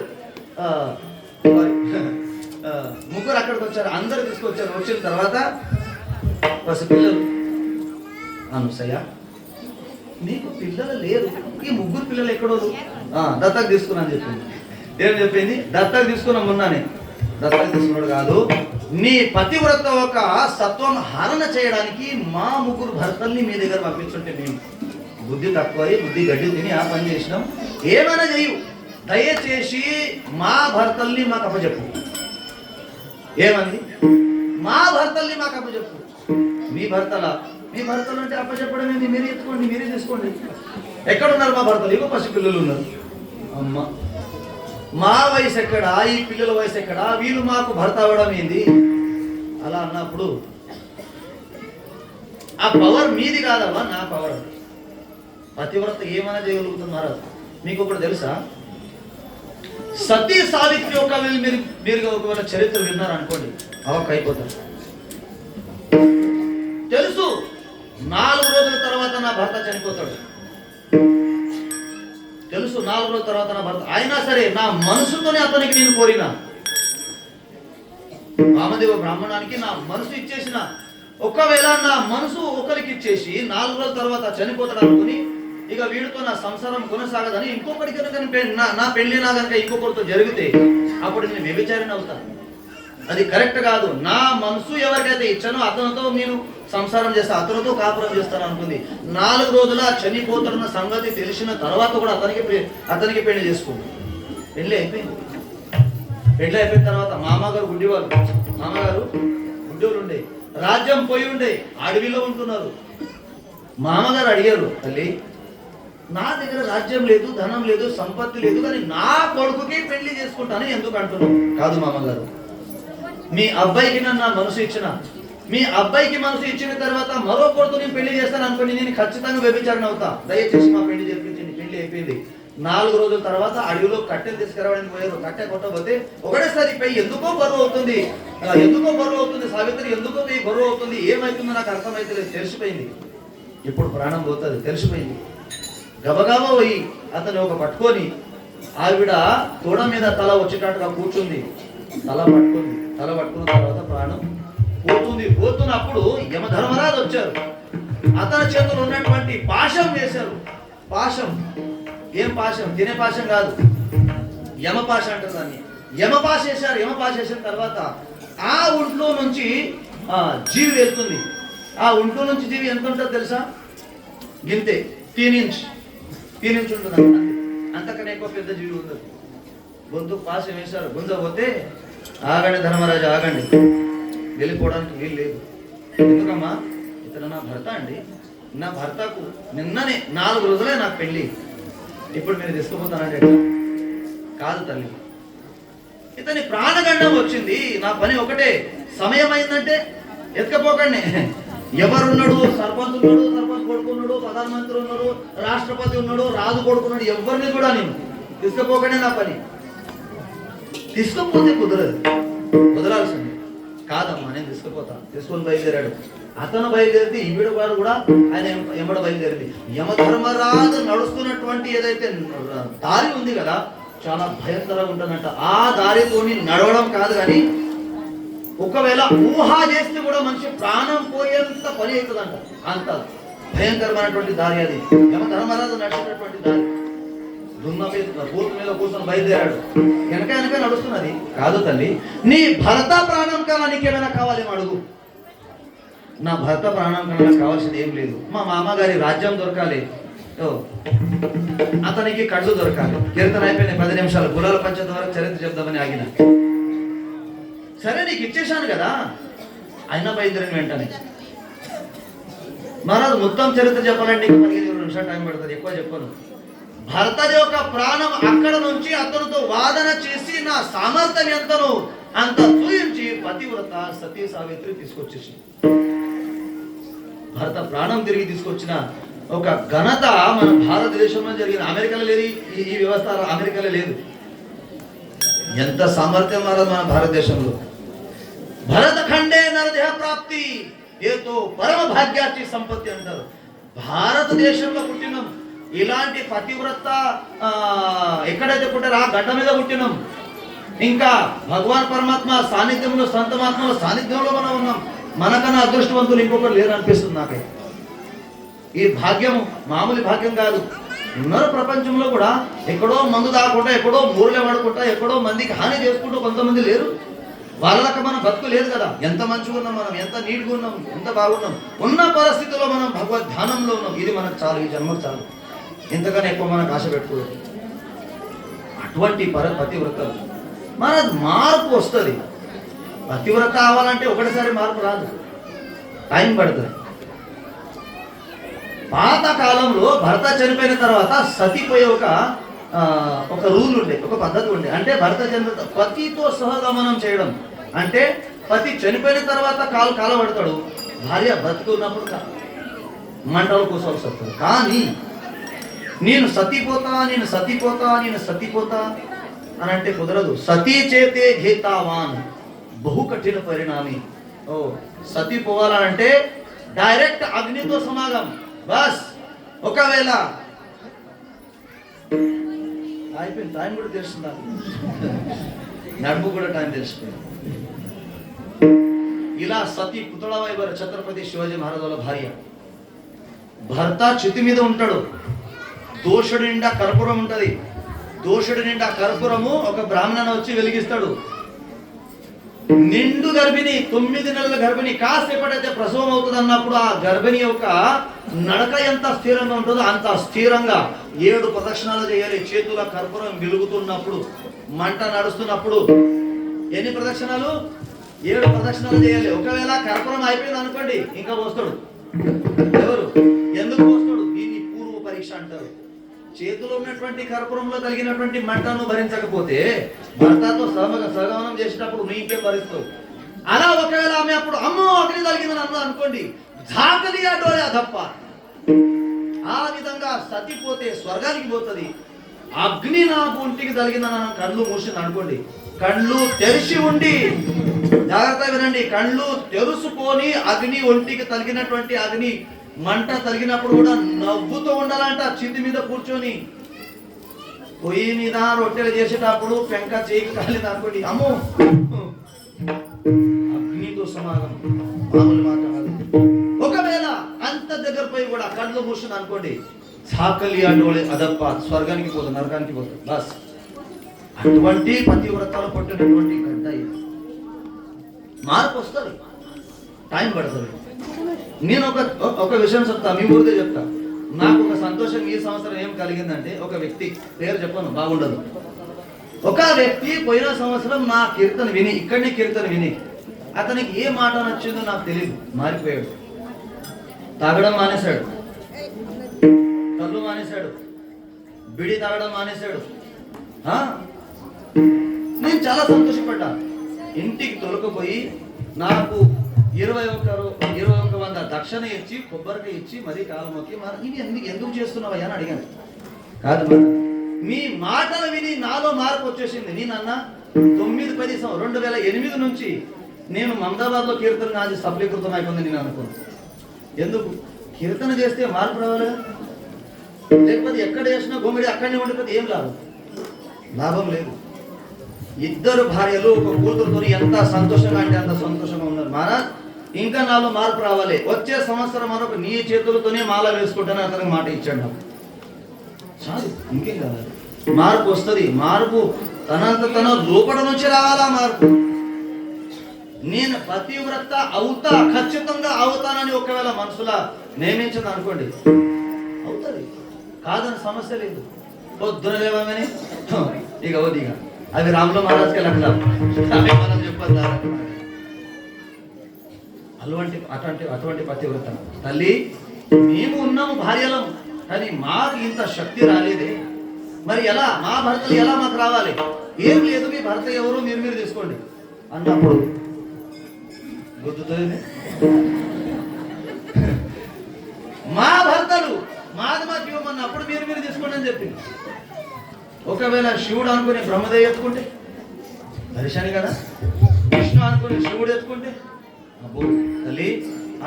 ముగ్గురు అక్కడికి వచ్చారు, అందరు తీసుకొచ్చారు. వచ్చిన తర్వాత పిల్లలు, అనసూయ నీకు పిల్లలు లేరు, ఈ ముగ్గురు పిల్లలు ఎక్కడో దత్తకు తీసుకున్నా అని చెప్పింది. ఏం చెప్పింది? దత్తకు తీసుకున్నాం మొన్ననే. దత్తకు తీసుకున్నాడు కాదు, నీ పతివ్రత ఒక సత్వం హరణ చేయడానికి మా ముగ్గురు భర్తల్ని మీ దగ్గర పంపించుంటే మేము బుద్ధి తక్కువ, బుద్ధి గడ్డి తిని ఆ పని చేసినాం. ఏమైనా చెయ్యు, దయచేసి మా భర్తల్ని మాకు అప్పచెప్పు. ఏమంది? మా భర్తల్ని మాకు అప్పచెప్పు. మీ భర్తలు అంటే అప్పచెప్పడం ఏంది? మీరే ఎత్తుకోండి, మీరే తీసుకోండి. ఎక్కడున్నారు మా భర్తలు? ఇగో పసిపిల్లలు ఉన్నారు. అమ్మ, మా వయసు ఎక్కడా, ఈ పిల్లల వయసు ఎక్కడా, వీళ్ళు మాకు భర్త అవ్వడం ఏంది? అలా అన్నప్పుడు ఆ పవర్ మీది కాదవ్వా, నా పవర్. పతివ్రత ఏమైనా చేయగలుగుతుంది మహారాజ్. మీకు ఒకటి తెలుసా? సతీ సావిత్రి ఒకవేళ మీరు ఒకవేళ చరిత్ర విన్నారు అనుకోండి, అవక అయిపోతారు. తెలుసు 4 రోజుల తర్వాత నా భర్త చనిపోతాడు, తెలుసు 4 రోజుల తర్వాత నా భర్త. అయినా సరే నా మనసుతోనే అతనికి నేను కోరిన, వామదేవ బ్రాహ్మణానికి నా మనసు ఇచ్చేసిన. ఒకవేళ నా మనసు ఒకరికి ఇచ్చేసి 4 రోజుల తర్వాత చనిపోతాడు అనుకుని, ఇక వీడితో నా సంసారం కొనసాగదని ఇంకొకటి కనుక నా పెళ్లి నా కనుక ఇంకొకరితో జరిగితే అప్పుడు నేను వ్యభిచారిని అవుతాను. అది కరెక్ట్ కాదు. నా మనసు ఎవరికైతే ఇచ్చానో అతనితో నేను సంసారం చేస్తా, అతనితో కాపురం చేస్తాను అనుకుంది. 4 రోజుల చనిపోతున్న సంగతి తెలిసిన తర్వాత కూడా అతనికి పెళ్లి చేసుకుంది. పెళ్లి అయిపోయింది. పెళ్లి అయిపోయిన తర్వాత మామగారు గుడ్డివాళ్ళు ఉండే, రాజ్యం పోయి ఉండే, అడవిలో ఉంటున్నారు. మామగారు అడిగారు, తల్లి నా దగ్గర రాజ్యం లేదు, ధనం లేదు, సంపత్తి లేదు, కానీ నా కొడుకుకి పెళ్లి చేసుకుంటాను ఎందుకు అంటున్నావు? కాదు మామగారు, మీ అబ్బాయికి నన్ను మనసు ఇచ్చిన, మీ అబ్బాయికి మనసు ఇచ్చిన తర్వాత మరో కొడుకు నేను పెళ్లి చేస్తాను అనుకోండి, నేను ఖచ్చితంగా వ్యభిచారణ అవుతా. దయచేసి మా పెళ్లి జరిపించండి. పెళ్లి అయిపోయింది. 4 రోజుల తర్వాత అడవిలో కట్టెలు తీసుకురావడానికి పోయారు. కట్టె కొట్టకపోతే ఒకటేసారి పెయ్యి ఎందుకో బరువు అవుతుంది, సావిత్రి ఎందుకో పెయ్యి బరువు అవుతుంది, ఏమైతుందో నాకు అర్థమైతే లేదు. తెలిసిపోయింది, ఇప్పుడు ప్రాణం పోతుంది, తెలిసిపోయింది. గబగబా పోయి అతను ఒక పట్టుకొని, ఆవిడ తోడ మీద తల వచ్చేటట్టుగా కూర్చుంది. తల పట్టుకున్న తర్వాత ప్రాణం పోతున్నప్పుడు యమధర్మరాజు వచ్చారు. అతని చేతులు ఉన్నటువంటి పాశం వేశారు. పాశం ఏం పాశం? తినే పాశం కాదు, యమపాశ అంటారు దాన్ని. యమపాశ వేశారు. యమపాశ వేసిన తర్వాత ఆ ఒంట్లో నుంచి జీవి వెళ్తుంది. ఆ ఒంట్లో నుంచి జీవి ఎంత ఉంటుందో తెలుసా? గింతే, 3 ఇంచ్ ఉంటుంది. అంతకన్నా ఎక్కువ పెద్ద జీవి ఉండదు. గొంతుకు పాశం వేశారు. గుంజపోతే ఆగండి ధర్మరాజు, ఆగండి, వెళ్ళిపోవడానికి వీలు లేదు. ఎందుకమ్మా? ఇతను నా భర్త అండి, నా భర్తకు నిన్ననే 4 రోజులే నాకు పెళ్ళి, ఇప్పుడు మీరు తీసుకుపోతానంటే కాదు తల్లి, ఇతని ప్రాణగండం వచ్చింది. నా పని ఒకటే, సమయం అయిందంటే ఎత్తుకపోకండి. ఎవరున్నాడు? సర్పంచ్ ఉన్నాడు, సర్పంచ్ కొడుకున్నాడు, ప్రధానమంత్రి ఉన్నాడు, రాష్ట్రపతి ఉన్నాడు, రాజు కొడుకున్నాడు, ఎవరిని కూడా నేను తీసుకుపోకండి. నా పని తీసుకుపోతే కుదరదు, కుదరాల్సింది. కాదమ్మా నేను తీసుకుపోతాను. తీసుకొని బయలుదేరాడు. అతను బయలుదేరితే ఈవిడ వారు కూడా ఆయన ఎమ్మడ బయలుదేరింది. యమధర్మరాజు నడుస్తున్నటువంటి ఏదైతే దారి ఉంది కదా, చాలా భయంకరంగా ఉంటుందంట. ఆ దారితోని నడవడం కాదు కానీ ఒకవేళ ఊహ చేస్తే కూడా మనిషి ప్రాణం పోయేంత పని అవుతుందంట. అంత భయంకరమైనటువంటి దారి అది. యమధర్మరాజు నడిచినటువంటి దారి. దున్న మీద బూత్ మీద కూర్చొని బయలుదేరాడు. వెనక నడుస్తున్నది. కాదు తల్లి, నీ భర్త ప్రాణం కన్నా నీకేమైనా కావాలి అడుగు. నా భర్త ప్రాణం కన్నా కావాల్సింది ఏం లేదు. మా మామగారి రాజ్యం దొరకాలి, ఓ, అతనికి కళ్ళు దొరకాలి. కీర్తన అయిపోయినాయి 10 నిమిషాలు. గులాల పంచత వరకు చరిత్ర చెప్దామని ఆగిన. సరే నీకు ఇచ్చేశాను కదా, అయినా బయలుదేరిన వెంటనే మహారాజు మొత్తం చరిత్ర చెప్పాలంటే 15-20 నిమిషాలు టైం పడుతుంది, ఎక్కువ చెప్పను. భర్తది యొక్క ప్రాణం అక్కడ నుంచి అతనితో వాదన చేసి నా సామర్థ్యం ఎంతనో అంత చూయించి పతివ్రత సతీ సావిత్రి తీసుకొచ్చేసి భర్త ప్రాణం తిరిగి తీసుకొచ్చిన ఒక ఘనత మన భారతదేశంలో జరిగిన. అమెరికాలో లేదు ఈ వ్యవస్థ, అమెరికాలో లేదు. ఎంత సామర్థ్యం మారదు మన భారతదేశంలో. భరత ఖండే నరదేహ ప్రాప్తి ఏతో పరమ భాగ్యాచి సంపత్తి అంటారు. భారతదేశంలో పుట్టినాం, ఇలాంటి పతివ్రత ఎక్కడైతే పుట్టారో ఆ గడ్డ మీద పుట్టినాం. ఇంకా భగవాన్ పరమాత్మ సాన్నిధ్యంలో, సంతమాత్మల సాన్నిధ్యంలో మనం ఉన్నాం. మనకన్నా అదృష్టవంతులు ఇంకొకరు లేరు అనిపిస్తుంది నాకే. ఈ భాగ్యం మామూలు భాగ్యం కాదు. ఉన్నారు ప్రపంచంలో కూడా, ఎక్కడో మందు తాగకుండా, ఎక్కడో మూరలే పడుకుంటా, ఎక్కడో మందికి హాని చేసుకుంటూ కొంతమంది లేరు. వాళ్ళకి మన బతుకు లేదు కదా. ఎంత మంచిగా ఉన్నాం మనం, ఎంత నీట్గా ఉన్నాం, ఎంత బాగున్నాం. ఉన్న పరిస్థితుల్లో మనం భగవద్ ధ్యానంలో ఉన్నాం. ఇది మనకు చాలు, ఈ జన్మకు చాలు. ఇంతకన్నా ఎక్కువ మనకు ఆశ పెట్టుకోలేదు. అటువంటి పతివ్రతలు మన మార్పు వస్తుంది. పతివ్రత అవ్వాలంటే ఒకటిసారి మార్పు రాదు, టైం పడుతుంది. పాత కాలంలో భర్త చనిపోయిన తర్వాత సతిపోయే ఒక రూల్ ఉండే, ఒక పద్ధతి ఉండే. అంటే భర్త చనిపోయిన పతితో సహగమనం చేయడం. అంటే పతి చనిపోయిన తర్వాత కాలు పడతాడు, భార్య బతుకున్నప్పుడు మంటలు కూర్చోవలసి వస్తుంది. కానీ నేను సతిపోతా అని అంటే కుదరదు. సతీ చేతే ఘేతావాన్ బహు కఠిన పరిణామి. ఓ, సతీ పోవాలంటే డైరెక్ట్ అగ్నితో సమాగం. బస్ ఒకవేళ అయిపోయింది, టైం కూడా తెలుస్తుంది, నడుపు కూడా టైం తెలిసిపోయింది. ఇలా సతీ పుతళవైవర ఛత్రపతి శివాజీ మహారాజు వాళ్ళ భార్య. భర్త చితి మీద ఉంటాడు, దోషుడి నిండా కర్పూరం ఉంటది. దోషుడి నిండా కర్పూరము ఒక బ్రాహ్మణ వచ్చి వెలిగిస్తాడు. నిండు గర్భిణి, 9 నెలల గర్భిణి, కాసేపటైతే ప్రసవం అవుతుంది అన్నప్పుడు ఆ గర్భిణి యొక్క నడక ఎంత స్థిరంగా ఉంటుందో అంత స్థిరంగా 7 ప్రదక్షిణాలు చేయాలి. చేతుల కర్పూరం వెలుగుతున్నప్పుడు, మంట నడుస్తున్నప్పుడు ఎన్ని ప్రదక్షిణాలు? 7 ప్రదక్షిణాలు చేయాలి. ఒకవేళ కర్పూరం అయిపోయింది అనుకోండి, ఇంకా పోస్తాడు. ఎవరు ఎందుకు పోస్తాడు? దీన్ని పూర్వ పరీక్ష అంటారు. చేతిలో ఉన్నటువంటి కర్పూరంలో కలిగినటువంటి మంటను భరించకపోతే భర్తతో సహగమనం చేసేటప్పుడు నీకేం భరిస్తావు? అలా ఒకవేళ ఆమె అప్పుడు అమ్మో అగ్ని తగిలిందని అన్నది అనుకోండి, ఝాకలి అడోలే తప్ప. ఆ విధంగా సతిపోతే స్వర్గానికి పోతుంది. అగ్ని నాకు ఒంటికి తగిలిందని కళ్ళు మూసింది అనుకోండి, కళ్ళు తెరిచి ఉండి, జాగ్రత్త వినండి, కళ్ళు తెరుచుకొని అగ్ని ఒంటికి తగిలినటువంటి అగ్ని మంట తగిలినప్పుడు కూడా నవ్వుతూ ఉండాలంట. చితి మీద కూర్చొని పొయ్యి మీద రొట్టెలు చేసేటప్పుడు పెంక చేయికి కాలేదు అనుకోండి, అమ్మో అగ్నితో సమాగం, మామూలు మాట కాదు. ఒకవేళ అంత దగ్గర పోయి కూడా కళ్ళు మూసింది అనుకోండి, చాకలి అడోలే అదప్ప, స్వర్గానికి పోతుంది, నరకానికి పోతుంది. బస్ అటువంటి పతివ్రతాలు పట్టినటువంటి గడ్డ ఇది. మార్పు వస్తుంది, టైం పడుతుంది. నేను ఒక విషయం చెప్తా, మీ ఊరిదే చెప్తా. నాకు ఒక సంతోషం ఈ సంవత్సరం ఏం కలిగిందంటే, ఒక వ్యక్తి పేరు చెప్పను బాగుండదు, ఒక వ్యక్తి పోయిన సంవత్సరం నా కీర్తన విని, ఇక్కడనే కీర్తన విని, అతనికి ఏ మాట నచ్చిందో నాకు తెలియదు, మారిపోయాడు. తాగడం మానేశాడు, కళ్ళు మానేశాడు, బిడి తాగడం మానేశాడు. నేను చాలా సంతోషపడ్డా. ఇంటికి తొలకపోయి నాకు 21 దక్షిణ ఇచ్చి, కొబ్బరికాయ ఇచ్చి, మరీ కాలం మొక్కి, ఇవి ఎందుకు చేస్తున్నావయ్యా అని అడిగాను. కాదు, మీ మాటలు విని నాలో మార్పు వచ్చేసింది. నేనన్నా 9-10 2008 నుంచి నేను మమదాబాద్లో కీర్తన నాది సఫలీకృతం అయిపోయింది నేను అనుకున్నాను. ఎందుకు? కీర్తన చేస్తే మార్పు రావాలి, లేకపోతే ఎక్కడ చేసినా గోమిడి అక్కడనే ఉండిపోతే ఏం లాభం లేదు. 2 భార్యలు ఒక కూతురుతో ఎంత సంతోషంగా అంటే అంత సంతోషంగా ఉన్నారు. మహారాజ్ ఇంకా నాలో మార్పు రావాలి, వచ్చే సంవత్సరం మనకు నీ చేతులతోనే మాల వేసుకుంటానని అతనికి మాట ఇచ్చాడు నాకు. చాలు, ఇంకేం కావాలి. మార్పు వస్తుంది. మార్పు తనంత తన లోపల నుంచి రావాలా మార్పు. నేను పతివ్రత అవుతా, ఖచ్చితంగా అవుతానని ఒకవేళ మనసులా నియమించదు అనుకోండి, అవుతుంది. కాదని సమస్య లేదు. పొద్దున లేవగానే ఇక వదిగా అవి రాముల మహారాజ్కి లక్షణం మనం చెప్పద్దా అటువంటి పతివ్రత తల్లి. మేము ఉన్నాము భార్యలం, కానీ మాకు ఇంత శక్తి రాలేదే, మరి ఎలా మా భర్తలు ఎలా మాకు రావాలి? ఏం లేదు, మీ భర్త ఎవరు మీరు తీసుకోండి అన్నప్పుడు గుర్తుతుంది. మా భర్తలు మాది మాకు ఇవ్వమన్నప్పుడు మీరు తీసుకోండి అని చెప్పింది. ఒకవేళ శివుడు అనుకుని బ్రహ్మదేవి ఎత్తుకుంటే దర్శని కదా, విష్ణు అనుకుని శివుడు ఎత్తుకుంటే అబ్బో తల్లి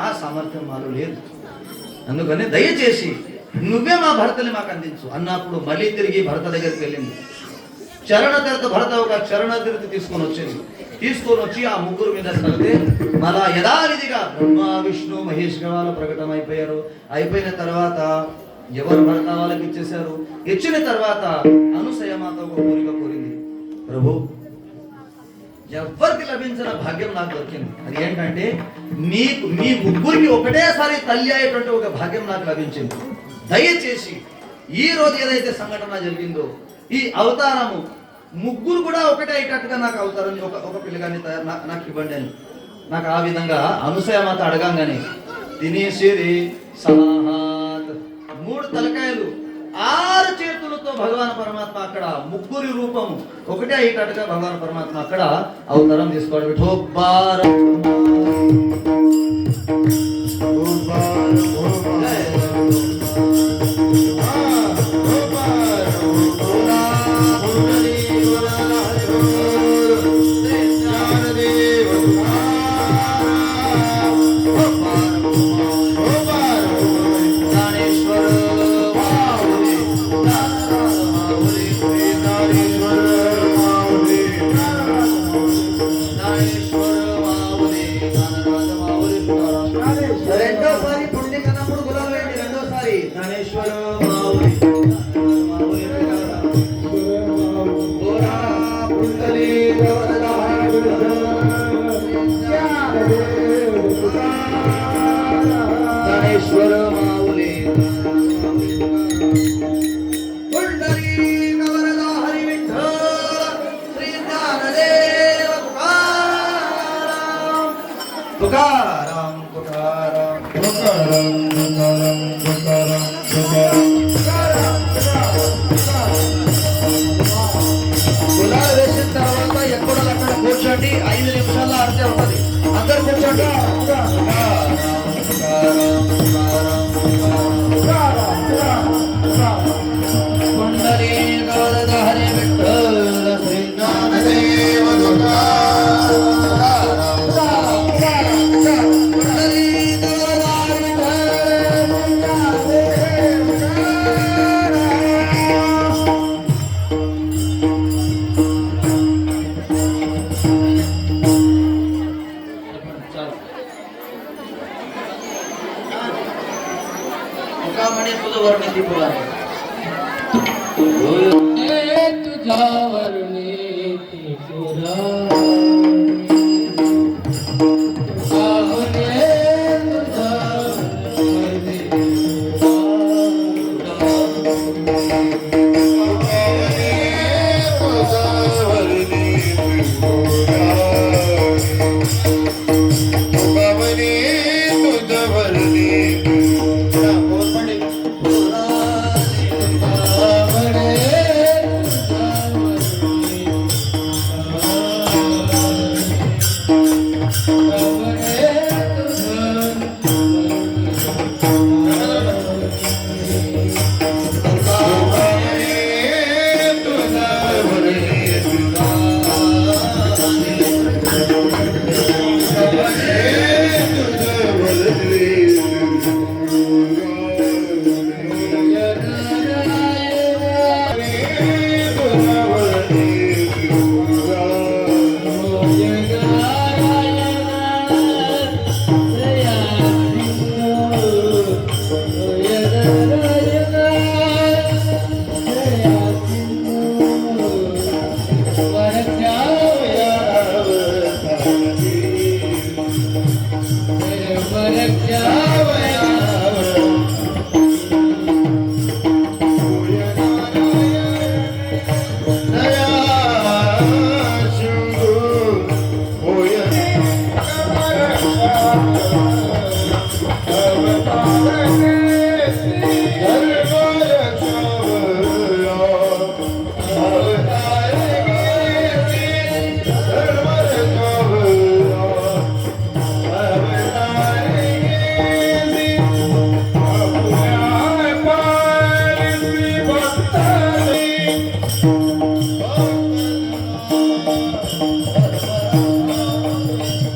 ఆ సామర్థ్యం మాలో లేదు. అందుకని దయచేసి నువ్వే మా భర్తని మాకు అందించు అన్నప్పుడు మళ్ళీ తిరిగి భర్త దగ్గరికి వెళ్ళింది. చరణతీర్థ భర్త ఒక చరణతీర్థ తీసుకొని వచ్చి ఆ ముగ్గురు మీద చదివితే మళ్ళా యథావిధిగా బ్రహ్మ విష్ణు మహేష్ వాళ్ళు ప్రకటన అయిపోయిన తర్వాత ఎవరు భర్త వాళ్ళకి ఇచ్చేశారు. ఇచ్చిన తర్వాత అనసూయ మాత ఒక కోరిక కోరింది, ప్రభు ఎవరికి లభించిన భాగ్యం నాకు దొరికింది. అది ఏంటంటే మీ ముగ్గురికి ఒకటేసారి తల్లి అయ్యేటువంటి ఒక భాగ్యం నాకు లభించింది. దయచేసి ఈ రోజు ఏదైతే సంఘటన జరిగిందో ఈ అవతారము ముగ్గురు కూడా ఒకటే అయ్యేటట్టుగా నాకు అవతారం ఒక పిల్లగాని నాకు ఇవ్వండి అని నాకు ఆ విధంగా అనసూయ మాత అడగంగానే తినేసేది సహాత్ 3 తలకాయలు 6 చేతులతో భగవాన్ పరమాత్మ అక్కడ ముగ్గురి రూపము ఒకటే అయ్యేటట్టుగా భగవాన్ పరమాత్మ అక్కడ అవతారం తీసుకోవడం. రెండోసారి పుణ్య కన్నప్పుడు గులాలు వేయండి. రెండోసారి జ్ఞానేశ్వర తుకారాం తుకారాం తుకారాం తుకారాం తుకారాం తుకారాం. గులాలు వేసిన తర్వాత ఎక్కడక్కడ కూర్చోండి. 5 నిమిషాల్లో అర్థం అవుతుంది. అందరు కూర్చోండి. Kundali గౌరధరి Vitthala Shri జ్ఞానదేవ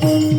Thank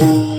you.